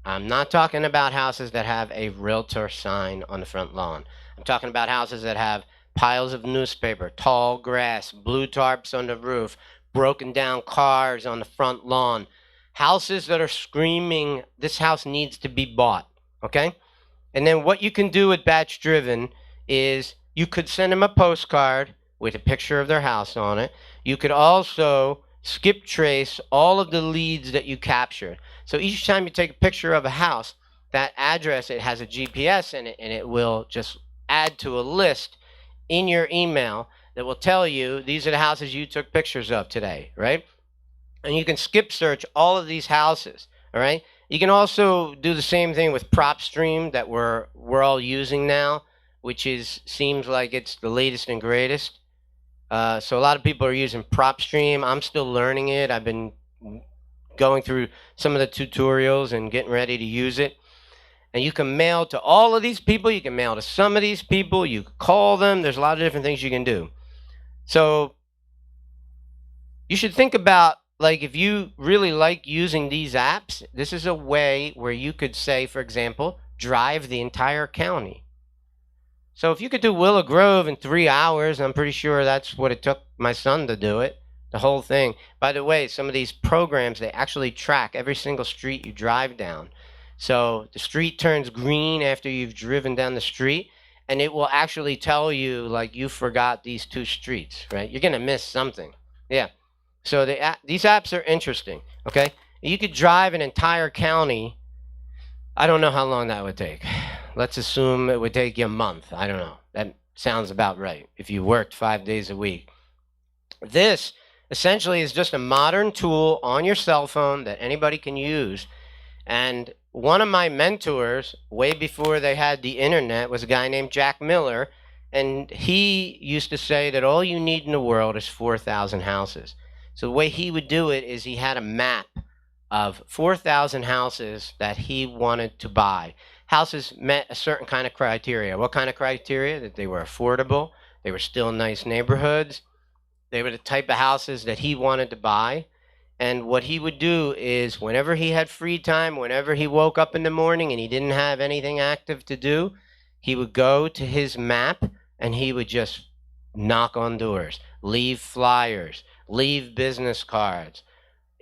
I'm not talking about houses that have a realtor sign on the front lawn. I'm talking about houses that have piles of newspaper, tall grass, blue tarps on the roof, broken down cars on the front lawn. Houses that are screaming, this house needs to be bought, okay? And then what you can do with batch driven is you could send them a postcard with a picture of their house on it. You could also skip trace all of the leads that you captured. So each time you take a picture of a house, that address, it has a GPS in it, and it will just add to a list in your email that will tell you these are the houses you took pictures of today, right? And you can skip search all of these houses, all right? You can also do the same thing with PropStream that we're all using now, which seems like it's the latest and greatest. So a lot of people are using PropStream. I'm still learning it. I've been going through some of the tutorials and getting ready to use it. And you can mail to all of these people. You can mail to some of these people. You can call them. There's a lot of different things you can do. So you should think about, like, if you really like using these apps, this is a way where you could say, for example, drive the entire county. So if you could do Willow Grove in 3 hours, I'm pretty sure that's what it took my son to do it, the whole thing. By the way, some of these programs, they actually track every single street you drive down. So the street turns green after you've driven down the street, and it will actually tell you, like, you forgot these 2 streets, right? You're going to miss something. Yeah. So these apps are interesting, okay? You could drive an entire county. I don't know how long that would take. Let's assume it would take you a month. I don't know. That sounds about right if you worked 5 days a week. This essentially is just a modern tool on your cell phone that anybody can use. And one of my mentors, way before they had the internet, was a guy named Jack Miller. And he used to say that all you need in the world is 4,000 houses. So the way he would do it is he had a map of 4,000 houses that he wanted to buy. Houses met a certain kind of criteria. What kind of criteria? That they were affordable, they were still in nice neighborhoods, they were the type of houses that he wanted to buy. And what he would do is whenever he had free time, whenever he woke up in the morning and he didn't have anything active to do, he would go to his map and he would just knock on doors, leave flyers, leave business cards,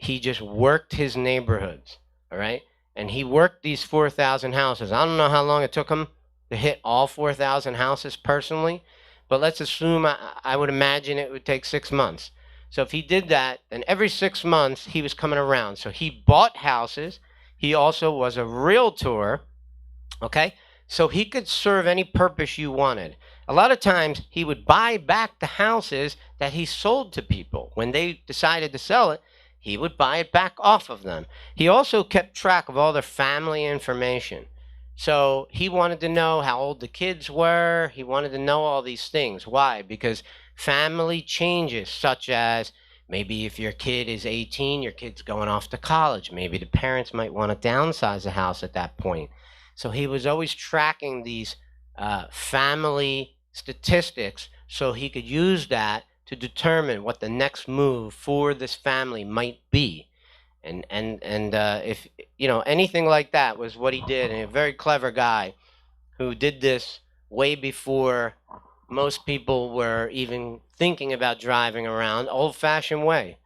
he just worked his neighborhoods, all right? And he worked these 4,000 houses. I don't know how long it took him to hit all 4,000 houses personally, but let's assume, I would imagine it would take 6 months. So if he did that, then every 6 months he was coming around. So he bought houses. He also was a realtor, okay? So he could serve any purpose you wanted. A lot of times he would buy back the houses that he sold to people. When they decided to sell it, he would buy it back off of them. He also kept track of all their family information. So he wanted to know how old the kids were. He wanted to know all these things. Why? Because family changes, such as maybe if your kid is 18, your kid's going off to college. Maybe the parents might want to downsize the house at that point. So he was always tracking these family statistics so he could use that to determine what the next move for this family might be. And if, you know, anything like that was what he did. And a very clever guy who did this way before most people were even thinking about driving around, old-fashioned way.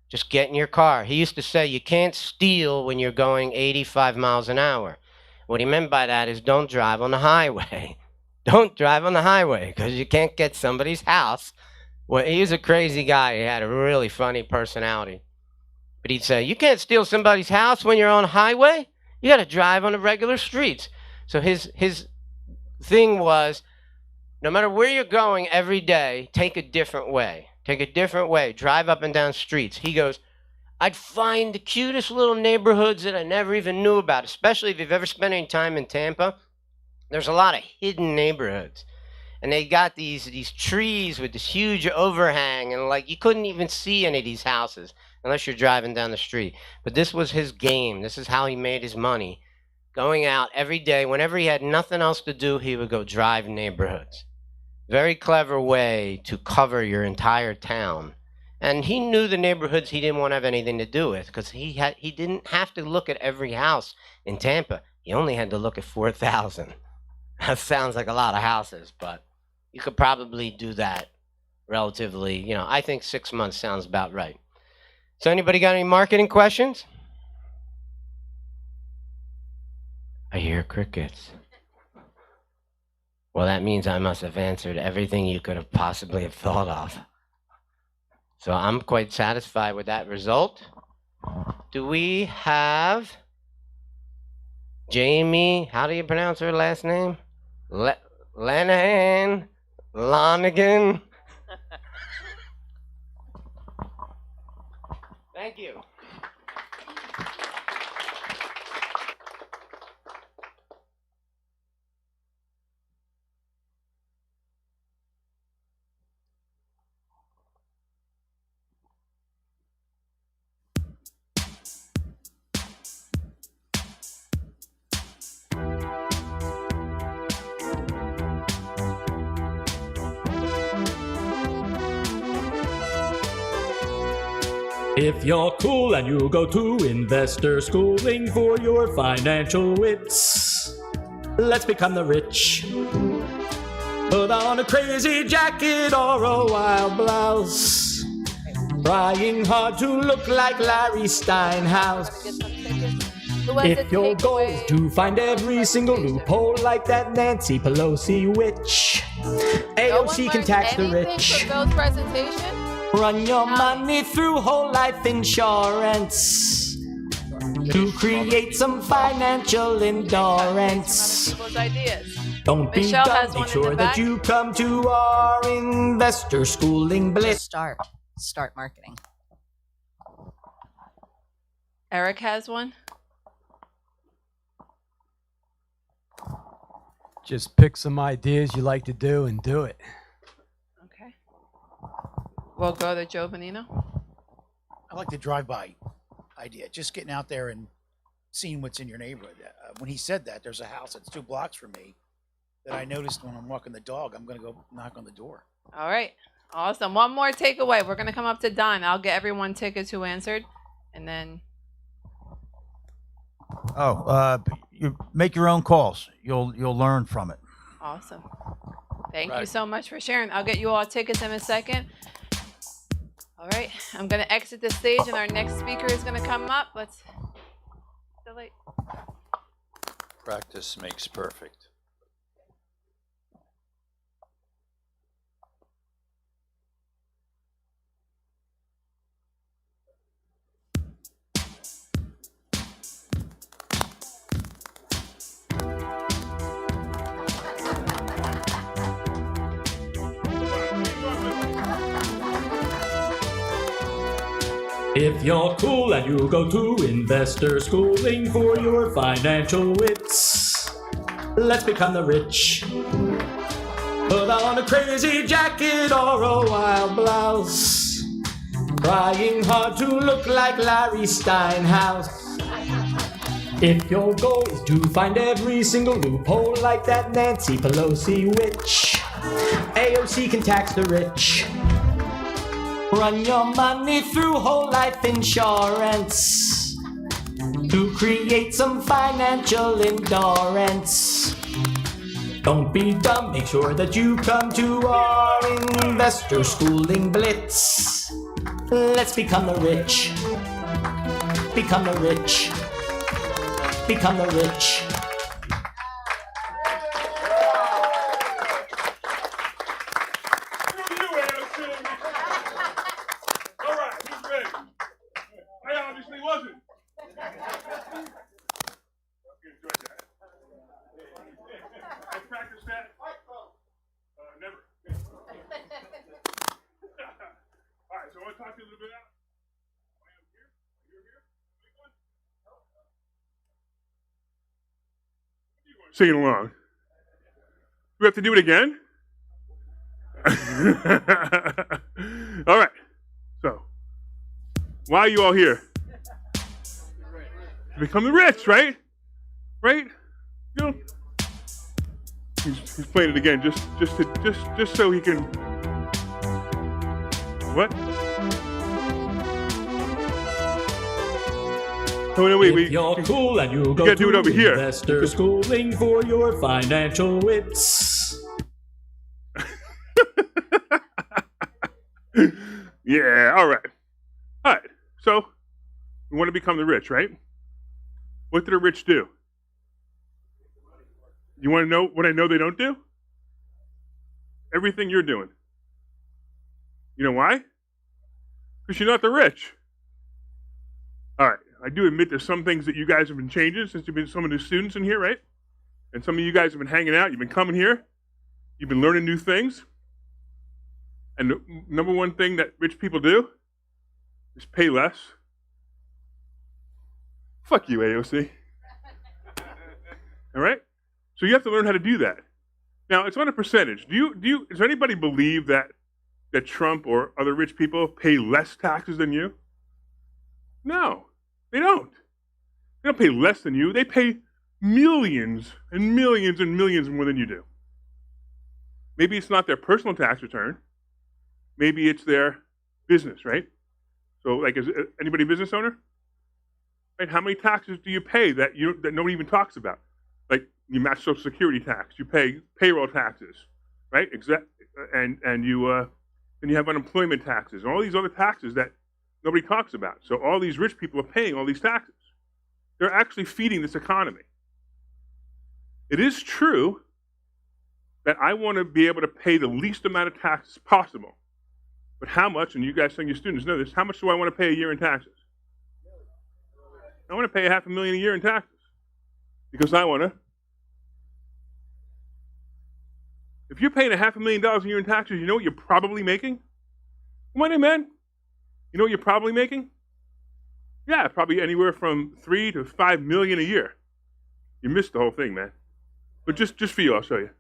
Just get in your car. He used to say, you can't steal when you're going 85 miles an hour. What he meant by that is don't drive on the highway. Don't drive on the highway because you can't get somebody's house. Well, he was a crazy guy. He had a really funny personality. But he'd say, you can't steal somebody's house when you're on a highway. You got to drive on the regular streets. So his thing was, no matter where you're going every day, take a different way. Take a different way. Drive up and down streets. He goes, I'd find the cutest little neighborhoods that I never even knew about, especially if you've ever spent any time in Tampa. There's a lot of hidden neighborhoods. And they got these trees with this huge overhang, and like you couldn't even see any of these houses unless you're driving down the street. But this was his game. This is how he made his money. Going out every day, whenever he had nothing else to do, he would go drive neighborhoods. Very clever way to cover your entire town. And he knew the neighborhoods he didn't want to have anything to do with, because he didn't have to look at every house in Tampa. He only had to look at 4,000. That sounds like a lot of houses, but you could probably do that relatively, you know, I think 6 months sounds about right. So anybody got any marketing questions? I hear crickets. Well, that means I must have answered everything you could have possibly have thought of. So I'm quite satisfied with that result. Do we have Jamie, how do you pronounce her last name? Lanahan? Lonigan? Thank you. If you're cool and you go to investor schooling for your financial wits, let's become the rich. Put on a crazy jacket or a wild blouse, trying hard to look like Larry Steinhaus. If your goal is to find every single loophole like that Nancy Pelosi witch, AOC can tax the rich. Run your money through whole life insurance to create some financial endurance. Don't be dumb, make sure that you come to our investor schooling bliss. Start marketing. Eric has one. Just pick some ideas you like to do and do it. Okay. We'll go to Joe Bonino. I like the drive-by idea, just getting out there and seeing what's in your neighborhood. When he said that, there's a house that's 2 blocks from me that I noticed when I'm walking the dog. I'm going to go knock on the door. All right. Awesome. One more takeaway. We're going to come up to Don. I'll get everyone tickets who answered, and then. You make your own calls. You'll learn from it. Awesome. Thank you so much for sharing. I'll get you all tickets in a second. All right, I'm going to exit the stage and our next speaker is going to come up. Let's delete. Practice makes perfect. If you're cool and you go to investor schooling for your financial wits, let's become the rich. Put on a crazy jacket or a wild blouse, trying hard to look like Larry Steinhouse. If your goal is to find every single loophole like that Nancy Pelosi witch, AOC can tax the rich. Run your money through whole life insurance to create some financial endurance. Don't be dumb, make sure that you come to our investor schooling blitz. Let's become the rich. Become the rich. Become the rich. All right, who's ready? I obviously wasn't. Enjoyed that. I practiced that. Never. All right, so I want to talk to you a little bit about. I am here. You're here. Big one. Singing along. Do we have to do it again? All right. So, why are you all here? To become the rich, right? Right? You know, he's playing it again, just so he can. What? Oh no, wait, If you're cool and you go gotta do it to over here. investor schooling for your financial wits. Yeah, all right. All right, so we want to become the rich, right? What do the rich do? You want to know what I know they don't do? Everything you're doing. You know why? Because you're not the rich. All right, I do admit there's some things that you guys have been changing since you've been some of the students in here, right? And some of you guys have been hanging out. You've been coming here. You've been learning new things. And the number one thing that rich people do is pay less. Fuck you, AOC. All right? So you have to learn how to do that. Now, it's on a percentage. Does anybody believe that Trump or other rich people pay less taxes than you? No, they don't. They don't pay less than you. They pay millions and millions and millions more than you do. Maybe it's not their personal tax return. Maybe it's their business, right? So, like, is anybody a business owner? Right? How many taxes do you pay that nobody even talks about? Like, you match Social Security tax, you pay payroll taxes, right? And you have unemployment taxes, and all these other taxes that nobody talks about. So all these rich people are paying all these taxes. They're actually feeding this economy. It is true that I want to be able to pay the least amount of taxes possible. But how much, and you guys, some of your students know this, how much do I want to pay a year in taxes? I want to pay $500,000 a year in taxes. Because I want to. If you're paying $500,000 a year in taxes, you know what you're probably making? Come on in, man. You know what you're probably making? Yeah, probably anywhere from $3 to $5 million a year. You missed the whole thing, man. But just for you, I'll show you.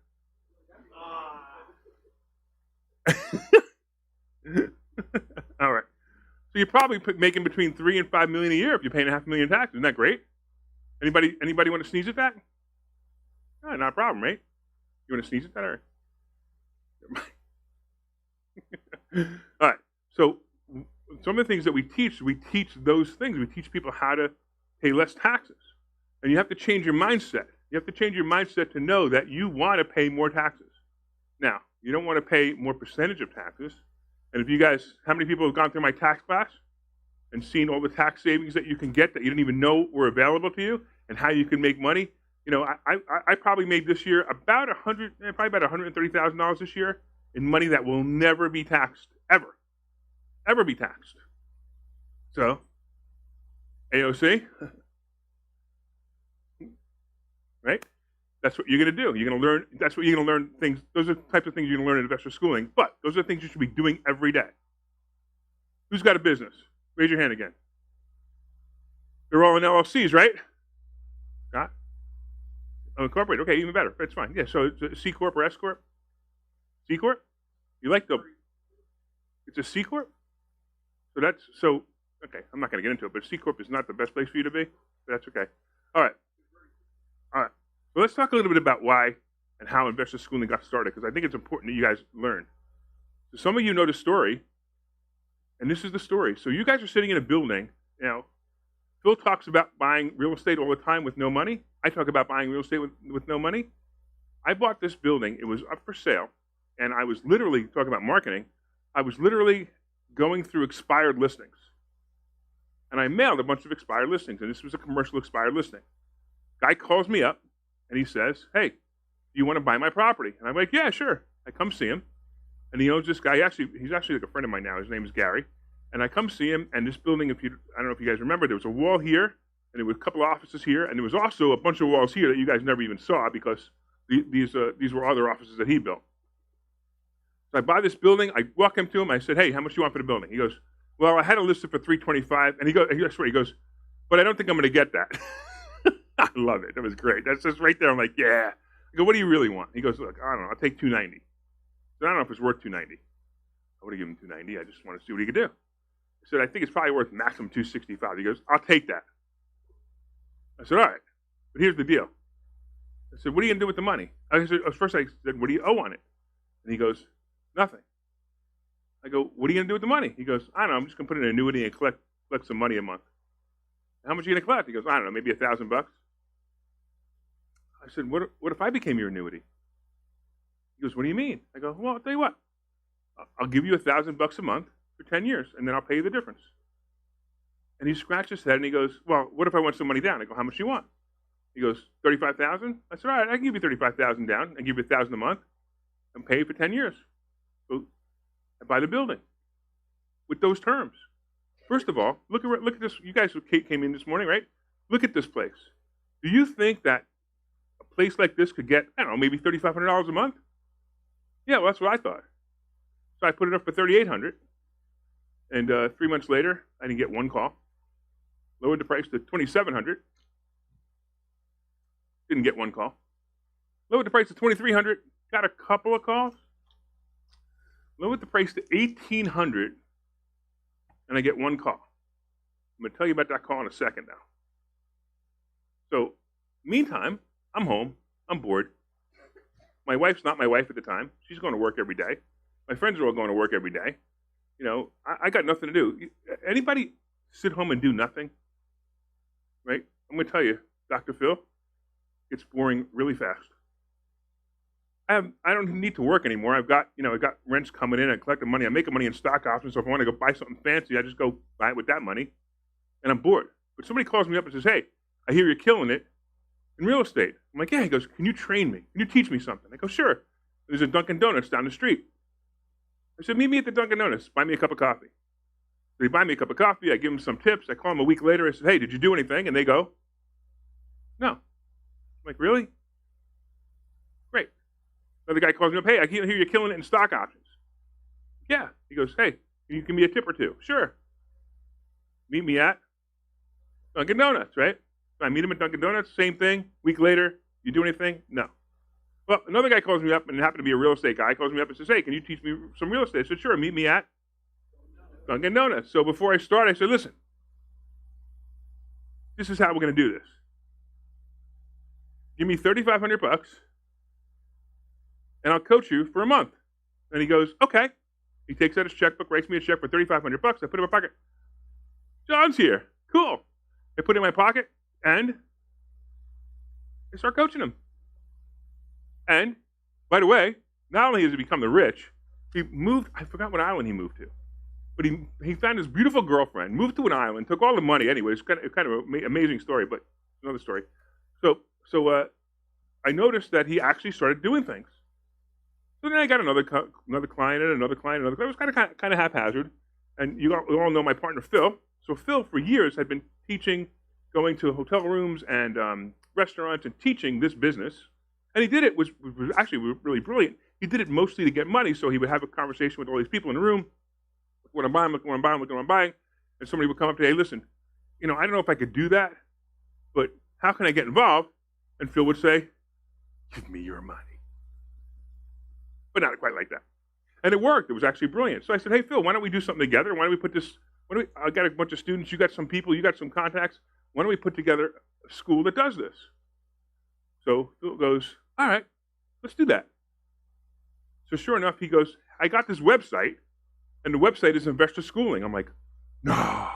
All right. So you're probably making between $3 and $5 million a year if you're paying $500,000 in taxes. Isn't that great? Anybody want to sneeze at that? No, not a problem, right? You want to sneeze at that? All right. All right. So some of the things that we teach those things. We teach people how to pay less taxes. And you have to change your mindset. You have to change your mindset to know that you want to pay more taxes. Now, you don't want to pay more percentage of taxes. And if you guys, how many people have gone through my tax class and seen all the tax savings that you can get that you didn't even know were available to you, and how you can make money? You know, I probably made this year about probably about $130,000 this year in money that will never be taxed, ever be taxed. So, AOC, right? That's what you're going to do. You're going to learn. That's what you're going to learn things. Those are the types of things you're going to learn in investor schooling. But those are things you should be doing every day. Who's got a business? Raise your hand again. They're all in LLCs, right? Not? Oh, incorporated. Okay, even better. That's fine. Yeah. So it's a C corp or S corp. C corp. You like the? It's a C corp. So that's so. Okay, I'm not going to get into it, but C corp is not the best place for you to be. But that's okay. All right. All right. So let's talk a little bit about why and how investor schooling got started, because I think it's important that you guys learn. So some of you know the story, and this is the story. So you guys are sitting in a building. You know, Phil talks about buying real estate all the time with no money. I talk about buying real estate with no money. I bought this building. It was up for sale, and I was literally talking about marketing. I was literally going through expired listings, and I mailed a bunch of expired listings, and this was a commercial expired listing. Guy calls me up, and he says, "Hey, do you want to buy my property?" And I'm like, "Yeah, sure." I come see him, and he owns this guy. He's actually like a friend of mine now. His name is Gary. And I come see him, and this building, I don't know if you guys remember, there was a wall here, and there were a couple of offices here, and there was also a bunch of walls here that you guys never even saw because these were other offices that he built. So I buy this building. I walk him to him. I said, "Hey, how much do you want for the building?" He goes, "Well, I had it listed for $325," and he goes, "But I don't think I'm going to get that." I love it. That was great. That's just right there. I'm like, yeah. I go, "What do you really want?" He goes, "Look, I don't know. I'll take $290." So I don't know if it's worth $290. I would have given him $290. I just want to see what he could do. I said, "I think it's probably worth maximum $265. He goes, "I'll take that." I said, "All right, but here's the deal." I said, "What are you going to do with the money?" First I said, "What do you owe on it?" And he goes, "Nothing." I go, "What are you going to do with the money?" He goes, "I don't know. I'm just going to put in an annuity and collect some money a month." "How much are you going to collect?" He goes, "I don't know, maybe $1,000. I said, what if I became your annuity?" He goes, "What do you mean?" I go, "Well, I'll tell you what. I'll give you $1,000 a month for 10 years, and then I'll pay you the difference." And he scratched his head, and he goes, "Well, what if I want some money down?" I go, "How much do you want?" He goes, $35,000. I said, "All right, I can give you $35,000 down and give you $1,000 a month and pay you for 10 years. So I buy the building with those terms." First of all, look at this. You guys came in this morning, right? Look at this place. Do you think that a place like this could get, I don't know, maybe $3,500 a month? Yeah, well, that's what I thought. So I put it up for $3,800, and 3 months later, I didn't get one call. Lowered the price to $2,700. Didn't get one call. Lowered the price to $2,300. Got a couple of calls. Lowered the price to $1,800, and I get one call. I'm going to tell you about that call in a second now. So, meantime, I'm home. I'm bored. My wife's not my wife at the time. She's going to work every day. My friends are all going to work every day. You know, I got nothing to do. Anybody sit home and do nothing? Right? I'm going to tell you, Dr. Phil, it's boring really fast. I don't need to work anymore. I've got rents coming in. I collect the money. I'm making money in stock options. So if I want to go buy something fancy, I just go buy it with that money. And I'm bored. But somebody calls me up and says, "Hey, I hear you're killing it in real estate." I'm like, "Yeah." He goes, "Can you train me? Can you teach me something?" I go, "Sure. There's a Dunkin' Donuts down the street." I said, "Meet me at the Dunkin' Donuts. Buy me a cup of coffee." So they buy me a cup of coffee. I give them some tips. I call them a week later. I said, "Hey, did you do anything?" And they go, "No." I'm like, "Really? Great." Another guy calls me up, "Hey, I hear you're killing it in stock options." "Yeah." He goes, "Hey, can you give me a tip or two?" "Sure." Meet me at Dunkin' Donuts, right? So I meet him at Dunkin' Donuts, same thing. Week later, "You do anything?" "No." Well, another guy calls me up, and it happened to be a real estate guy. Calls me up and says, "Hey, can you teach me some real estate?" I said, "Sure, meet me at Dunkin' Donuts." So before I start, I said, "Listen, this is how we're going to do this. Give me $3,500, and I'll coach you for a month." And he goes, "Okay." He takes out his checkbook, writes me a check for $3,500. I put it in my pocket. John's here. Cool. I put it in my pocket, and I start coaching him. And, by the way, not only has he become the rich, He moved, I forgot what island he moved to. But he found his beautiful girlfriend, moved to an island, took all the money anyway. It's kind of an amazing story, but another story. So I noticed that he actually started doing things. So then I got another client and another client, another client. It was kind of haphazard. And you all know my partner, Phil. So Phil, for years, had been teaching, going to hotel rooms and restaurants and teaching this business. And he did it, was actually really brilliant. He did it mostly to get money, so he would have a conversation with all these people in the room. Look what I'm buying, look what I'm buying, look what I'm buying. And somebody would come up to, hey, listen, I don't know if I could do that, but how can I get involved? And Phil would say, give me your money. But not quite like that. And it worked. It was actually brilliant. So I said, hey, Phil, why don't we do something together? Why don't we put this, I got a bunch of students, you got some people, you got some contacts. Why don't we put together a school that does this? So Phil goes, all right, let's do that. So sure enough, he goes, I got this website, and the website is investor schooling. I'm like, no,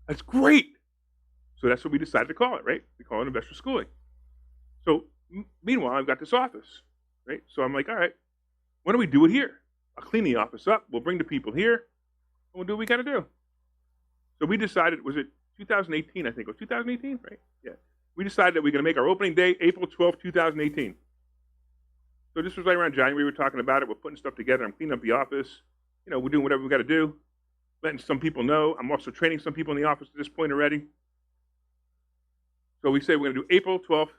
that's great. So that's what we decided to call it, right? We call it investor schooling. So meanwhile, I've got this office, right? So I'm like, all right, why don't we do it here? I'll clean the office up. We'll bring the people here, and we'll do what we got to do. So we decided, was it 2018, I think? It was 2018, right? Yeah. We decided that we're going to make our opening day April 12th, 2018. So this was right around January. We were talking about it. We're putting stuff together. I'm cleaning up the office. We're doing whatever we got to do, letting some people know. I'm also training some people in the office at this point already. So we say we're going to do April 12th,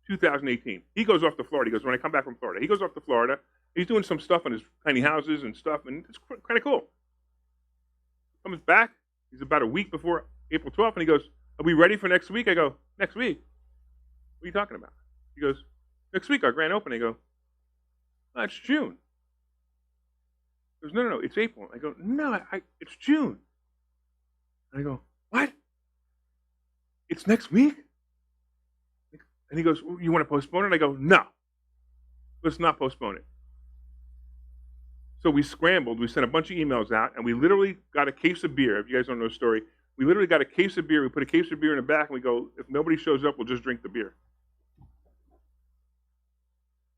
2018. He goes off to Florida. He goes, when I come back from Florida. He goes off to Florida. He's doing some stuff on his tiny houses and stuff, and it's kind of cool. Comes back. He's about a week before April 12th, and he goes, are we ready for next week? I go, next week? What are you talking about? He goes, next week, our grand opening. I go, oh, it's June. He goes, no, it's April. I go, no, it's June. And I go, what? It's next week? And he goes, you want to postpone it? I go, no, let's not postpone it. So we scrambled. We sent a bunch of emails out, and we literally got a case of beer. If you guys don't know the story, we literally got a case of beer. We put a case of beer in the back, and we go, if nobody shows up, we'll just drink the beer.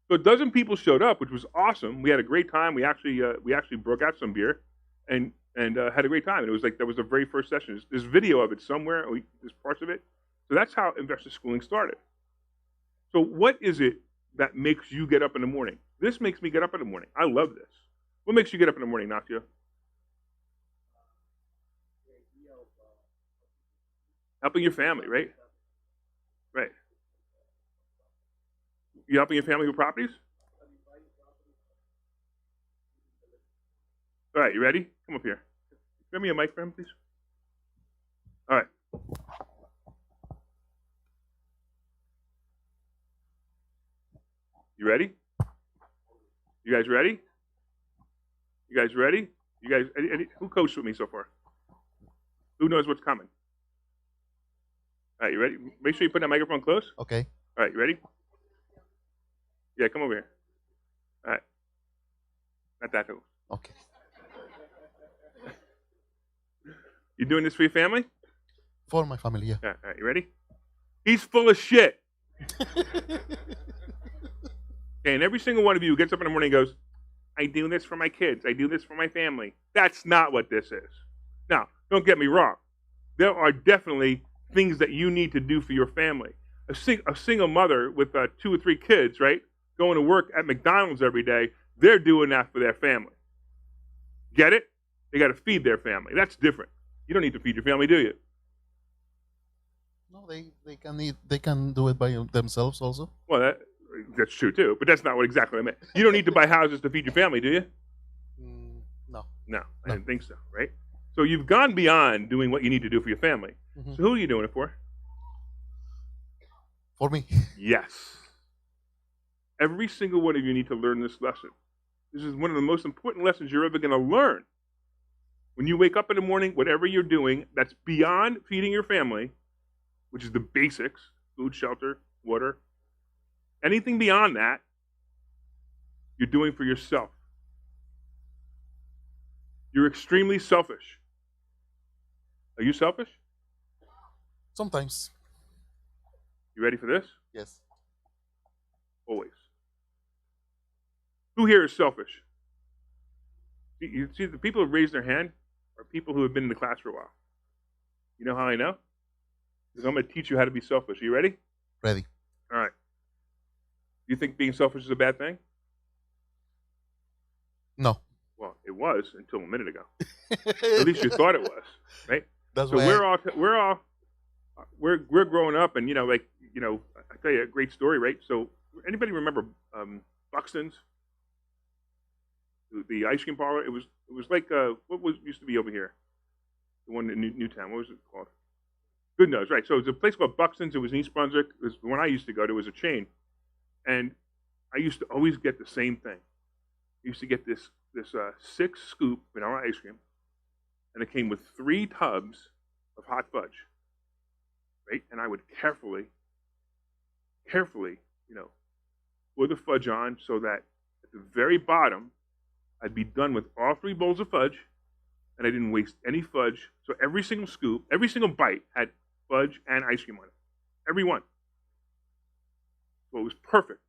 So a dozen people showed up, which was awesome. We had a great time. We actually broke out some beer, and had a great time. And it was like that was the very first session. There's video of it somewhere. There's parts of it. So that's how investor schooling started. So what is it that makes you get up in the morning? This makes me get up in the morning. I love this. What makes you get up in the morning, Nacho? Helping your family, right? Right. You helping your family with properties? All right, you ready? Come up here. Give me a mic for him, please. All right. You ready? You guys ready? You guys ready? You guys, who coached with me so far? Who knows what's coming? All right, you ready? Make sure you put that microphone close. Okay. All right, you ready? Yeah, come over here. All right. Not that close. Okay. You doing this for your family? For my family, yeah. All right, you ready? He's full of shit. Okay, and every single one of you gets up in the morning and goes, I do this for my kids. I do this for my family. That's not what this is. Now, don't get me wrong. There are definitely things that you need to do for your family. A single mother with 2 or 3 kids, right, going to work at McDonald's every day, they're doing that for their family. Get it? They got to feed their family. That's different. You don't need to feed your family, do you? No, they can do it by themselves also. Well, that's true too, but that's not what exactly I meant. You don't need to buy houses to feed your family, do you? No. No, I didn't think so, right? So you've gone beyond doing what you need to do for your family. Mm-hmm. So who are you doing it for? For me. Yes. Every single one of you need to learn this lesson. This is one of the most important lessons you're ever going to learn. When you wake up in the morning, whatever you're doing, that's beyond feeding your family, which is the basics, food, shelter, water. Anything beyond that, you're doing for yourself. You're extremely selfish. Are you selfish? Sometimes. You ready for this? Yes. Always. Who here is selfish? You see, the people who raise their hand are people who have been in the class for a while. You know how I know? Because I'm going to teach you how to be selfish. Are you ready? Ready. All right. Do you think being selfish is a bad thing? No. Well, it was until a minute ago. At least you thought it was, right? That's So why we're growing up, and I tell you a great story, right? So anybody remember Buxton's, the ice cream parlor? It was like what was used to be over here, the one in Newtown. What was it called? Good Nose, right? So it was a place called Buxton's. It was in East Brunswick. It was the one I used to go to. It was a chain, and I used to always get the same thing. I used to get this 6-scoop vanilla ice cream, and it came with 3 tubs of hot fudge, right? And I would carefully, pour the fudge on so that at the very bottom, I'd be done with all 3 bowls of fudge, and I didn't waste any fudge. So every single scoop, every single bite had fudge and ice cream on it. Every one. So it was perfect.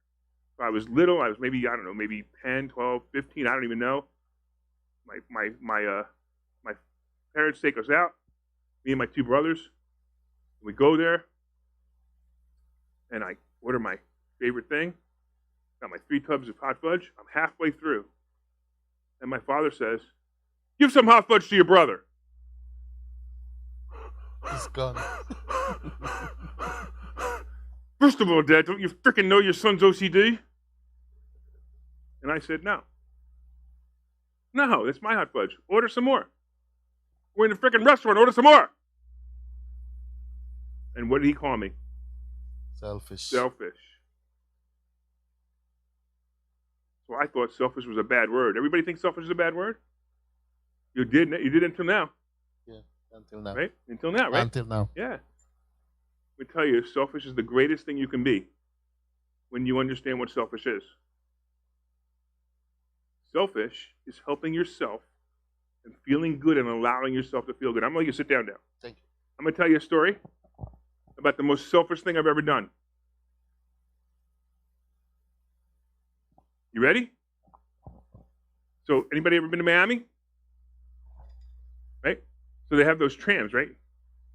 So I was little. I was maybe 10, 12, 15. I don't even know. My parents take us out. Me and my 2 brothers. We go there, and I order my favorite thing. Got my 3 tubs of hot fudge. I'm halfway through, and my father says, "Give some hot fudge to your brother." It's gone. First of all, Dad, don't you frickin' know your son's OCD? And I said, no. No, that's my hot fudge. Order some more. We're in the frickin' restaurant. Order some more. And what did he call me? Selfish. Selfish. So I thought selfish was a bad word. Everybody thinks selfish is a bad word? You did until now. Yeah, until now. Right? Until now, right? Until now. Yeah. Let me tell you, selfish is the greatest thing you can be when you understand what selfish is. Selfish is helping yourself and feeling good and allowing yourself to feel good. I'm going to let you sit down now. Thank you. I'm going to tell you a story about the most selfish thing I've ever done. You ready? So, anybody ever been to Miami? Right? So they have those trams, right?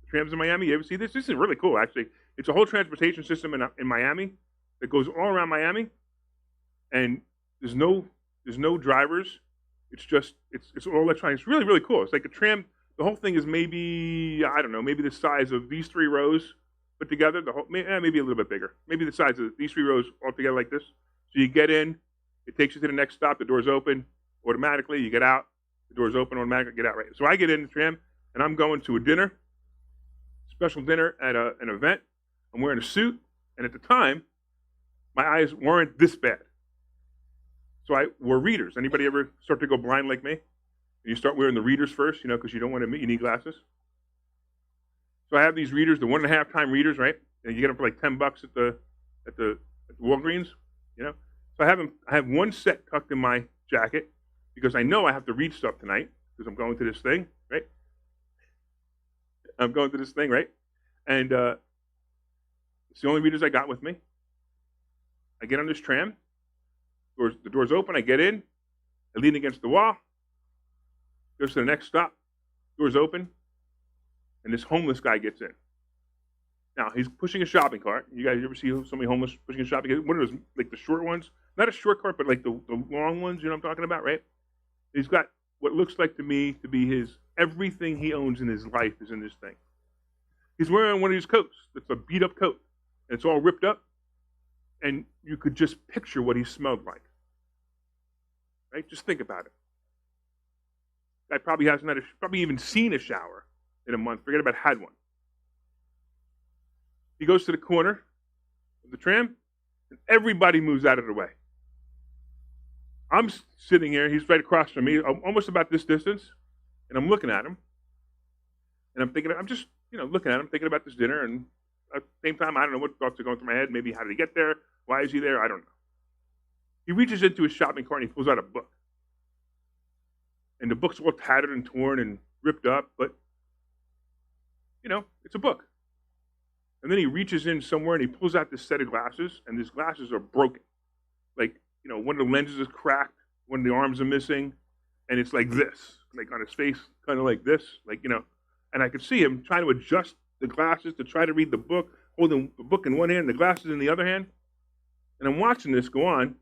Trams in Miami. You ever see this? This is really cool, actually. It's a whole transportation system in Miami that goes all around Miami, and there's no drivers. It's just it's all electronic. It's really, really cool. It's like a tram. The whole thing is maybe maybe the size of these 3 rows put together. The whole maybe a little bit bigger. Maybe the size of these 3 rows all together like this. So you get in, it takes you to the next stop. The doors open automatically. You get out. The doors open automatically. Get out right. So I get in the tram, and I'm going to a dinner. Special dinner at an event. I'm wearing a suit, and at the time, my eyes weren't this bad. So I wore readers. Anybody ever start to go blind like me? You start wearing the readers first, because you don't want to you need glasses. So I have these readers, the 1.5 time readers, right? And you get them for like $10 at the Walgreens, So I have one set tucked in my jacket because I know I have to read stuff tonight because I'm going to this thing, right? I'm going to this thing, right? And it's the only readers I got with me. I get on this tram. The doors open. I get in. I lean against the wall. Goes to the next stop. Doors open. And this homeless guy gets in. Now, he's pushing a shopping cart. You guys ever see somebody homeless pushing a shopping cart? One of those, like the short ones? Not a short cart, but like the long ones. You know what I'm talking about, right? He's got what looks like to me to be everything he owns in his life is in this thing. He's wearing one of these coats. It's a beat-up coat. And it's all ripped up. And you could just picture what he smelled like. Right? Just think about it. Guy probably hasn't probably even seen a shower in a month. Forget about had one. He goes to the corner of the tram, and everybody moves out of the way. I'm sitting here. He's right across from me, almost about this distance, and I'm looking at him. And I'm just looking at him, thinking about this dinner, and at the same time, I don't know what thoughts are going through my head. Maybe how did he get there? Why is he there? I don't know. He reaches into his shopping cart and he pulls out a book. And the book's all tattered and torn and ripped up, but, it's a book. And then he reaches in somewhere and he pulls out this set of glasses, and these glasses are broken. Like, one of the lenses is cracked, one of the arms are missing, and it's like this, like on his face, kind of like this, like, and I could see him trying to adjust the glasses to try to read the book, holding the book in one hand, the glasses in the other hand. And I'm watching this go on, and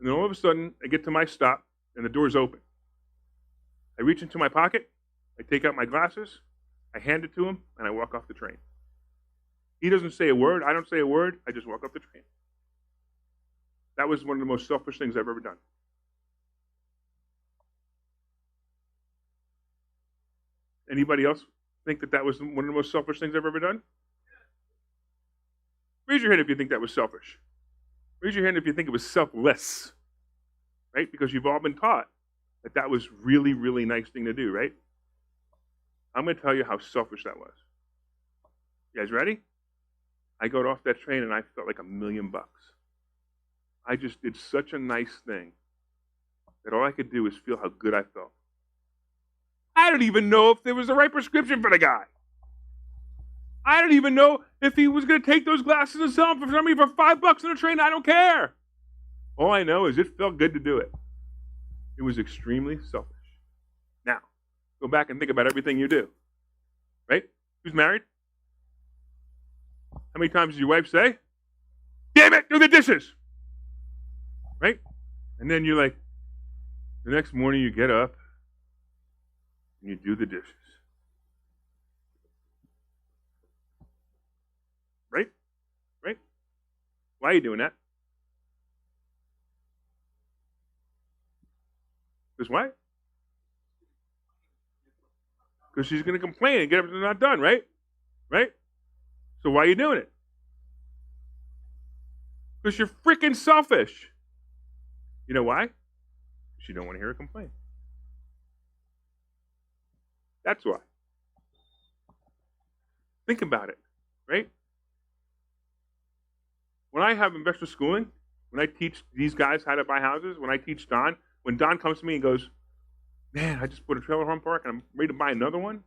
then all of a sudden, I get to my stop, and the door's open. I reach into my pocket, I take out my glasses, I hand it to him, and I walk off the train. He doesn't say a word, I don't say a word, I just walk off the train. That was one of the most selfish things I've ever done. Anybody else think that was one of the most selfish things I've ever done? Raise your hand if you think that was selfish. Raise your hand if you think it was selfless, right? Because you've all been taught that was really, really nice thing to do, right? I'm going to tell you how selfish that was. You guys ready? I got off that train and I felt like $1 million. I just did such a nice thing that all I could do was feel how good I felt. I don't even know if there was the right prescription for the guy. I don't even know if he was going to take those glasses and sell them for somebody for $5 on a train. I don't care. All I know is it felt good to do it. It was extremely selfish. Now, go back and think about everything you do. Right? Who's married? How many times does your wife say, "Damn it, do the dishes"? Right? And then you're like, the next morning you get up and you do the dishes. Right? Right? Why are you doing that? Because why? Because she's going to complain and get everything not done, right? Right? So why are you doing it? Because you're freaking selfish. You know why? Because you don't want to hear her complain. That's why. Think about it, right? When I have investor schooling, when I teach these guys how to buy houses, when I teach Don, when Don comes to me and goes, "Man, I just put a trailer home park and I'm ready to buy another one,"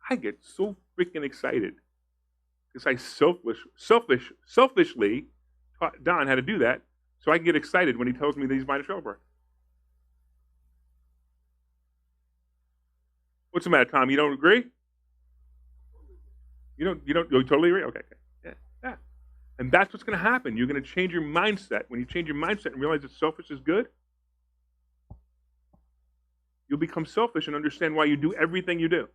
I get so freaking excited because I selfishly taught Don how to do that, so I can get excited when he tells me that he's buying a trailer park. What's the matter, Tom? You don't agree? You totally agree? Okay. Yeah. And that's what's going to happen. You're going to change your mindset. When you change your mindset and realize that selfish is good, you'll become selfish and understand why you do everything you do.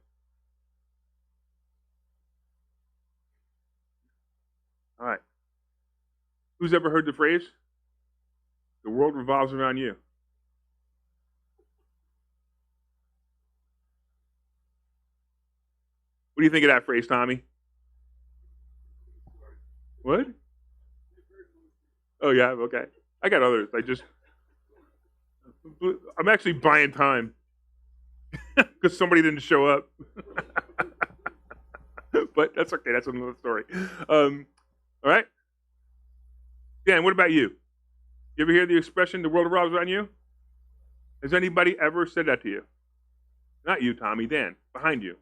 All right. Who's ever heard the phrase, "The world revolves around you"? What do you think of that phrase, Tommy? What? Oh, yeah, okay. I got others. I'm actually buying time because somebody didn't show up. But that's okay. That's another story. All right? Dan, what about you? You ever hear the expression, "the world revolves around you"? Has anybody ever said that to you? Not you, Tommy. Dan, behind you.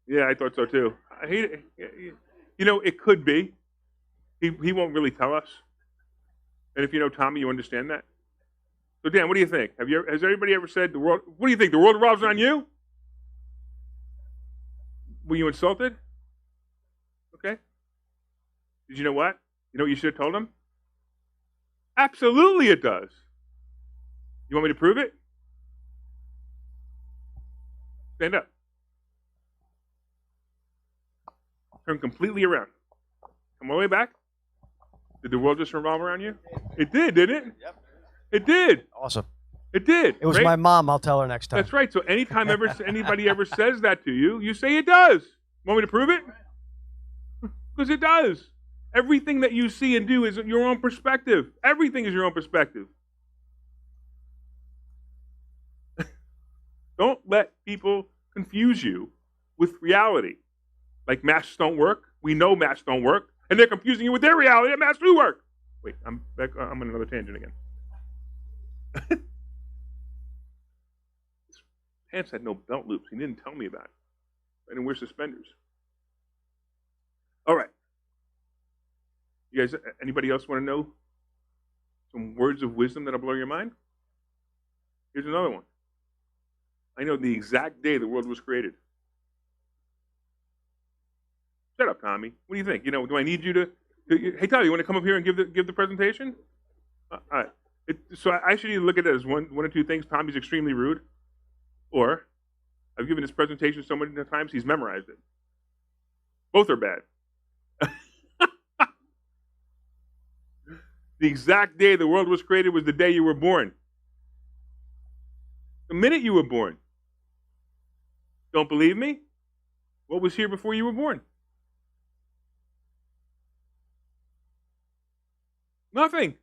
Yeah, I thought so too. It could be. He won't really tell us. And if you know Tommy, you understand that. So Dan, what do you think? Has anybody ever said the world? What do you think? The world revolves around you? Were you insulted? Okay. Did you know what? You know what you should have told him? Absolutely, it does. You want me to prove it? Stand up. Turn completely around. Come all the way back. Did the world just revolve around you? It did, didn't it? Yep. It did. Awesome. It did. It was right? my mom. I'll tell her next time. That's right. So anytime anybody ever says that to you, you say it does. Want me to prove it? Because it does. Everything that you see and do is your own perspective. Everything is your own perspective. Don't let people confuse you with reality. Like masks don't work. We know masks don't work. And they're confusing you with their reality that masks do work. Wait, I'm back. I'm on another tangent again. His pants had no belt loops. He didn't tell me about it. I didn't wear suspenders. All right. You guys, anybody else want to know Some words of wisdom that'll blow your mind? Here's another one. I know the exact day the world was created. Shut up, Tommy. What do you think? Do I need you to hey, Tommy, you want to come up here and give the presentation? All right. So I should either look at it as one or two things. Tommy's extremely rude, or I've given this presentation so many times he's memorized it. Both are bad. The exact day the world was created was the day you were born. The minute you were born. Don't believe me? What was here before you were born? Nothing.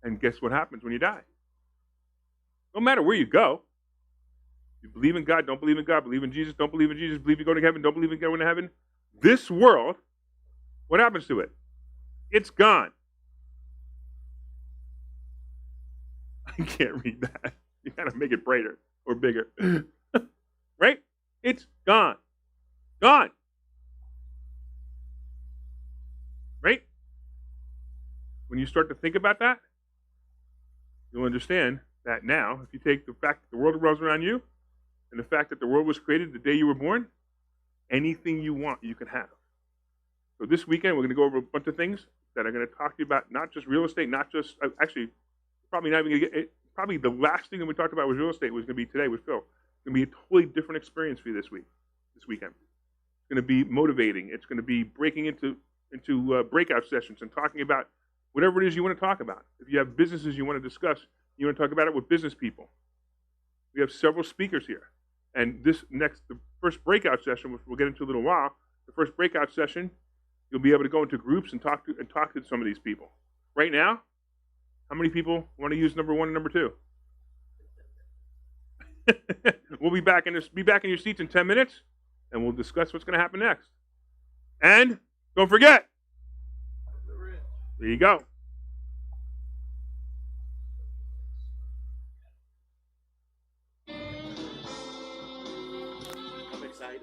And guess what happens when you die? No matter where you go. You believe in God, don't believe in God, believe in Jesus, don't believe in Jesus, believe you go to heaven, don't believe in going to heaven. This world, what happens to it? It's gone. I can't read that. You gotta make it brighter or bigger. Right? It's gone. Gone. Right? When you start to think about that, you'll understand that now, if you take the fact that the world revolves around you and the fact that the world was created the day you were born, anything you want, you can have. So this weekend, we're going to go over a bunch of things that I'm going to talk to you about, not just real estate, not just, actually, probably not even going to get it. Probably the last thing that we talked about was real estate was going to be today with Phil. It's going to be a totally different experience for you this weekend. It's going to be motivating. It's going to be breaking into breakout sessions and talking about whatever it is you want to talk about. If you have businesses you want to discuss, you want to talk about it with business people. We have several speakers here. And the first breakout session, which we'll get into in a little while, the first breakout session, you'll be able to go into groups and talk to some of these people. Right now, how many people want to use number 1 and number 2? We'll be back in your seats in 10 minutes, and we'll discuss what's going to happen next. And don't forget, there you go. I'm excited.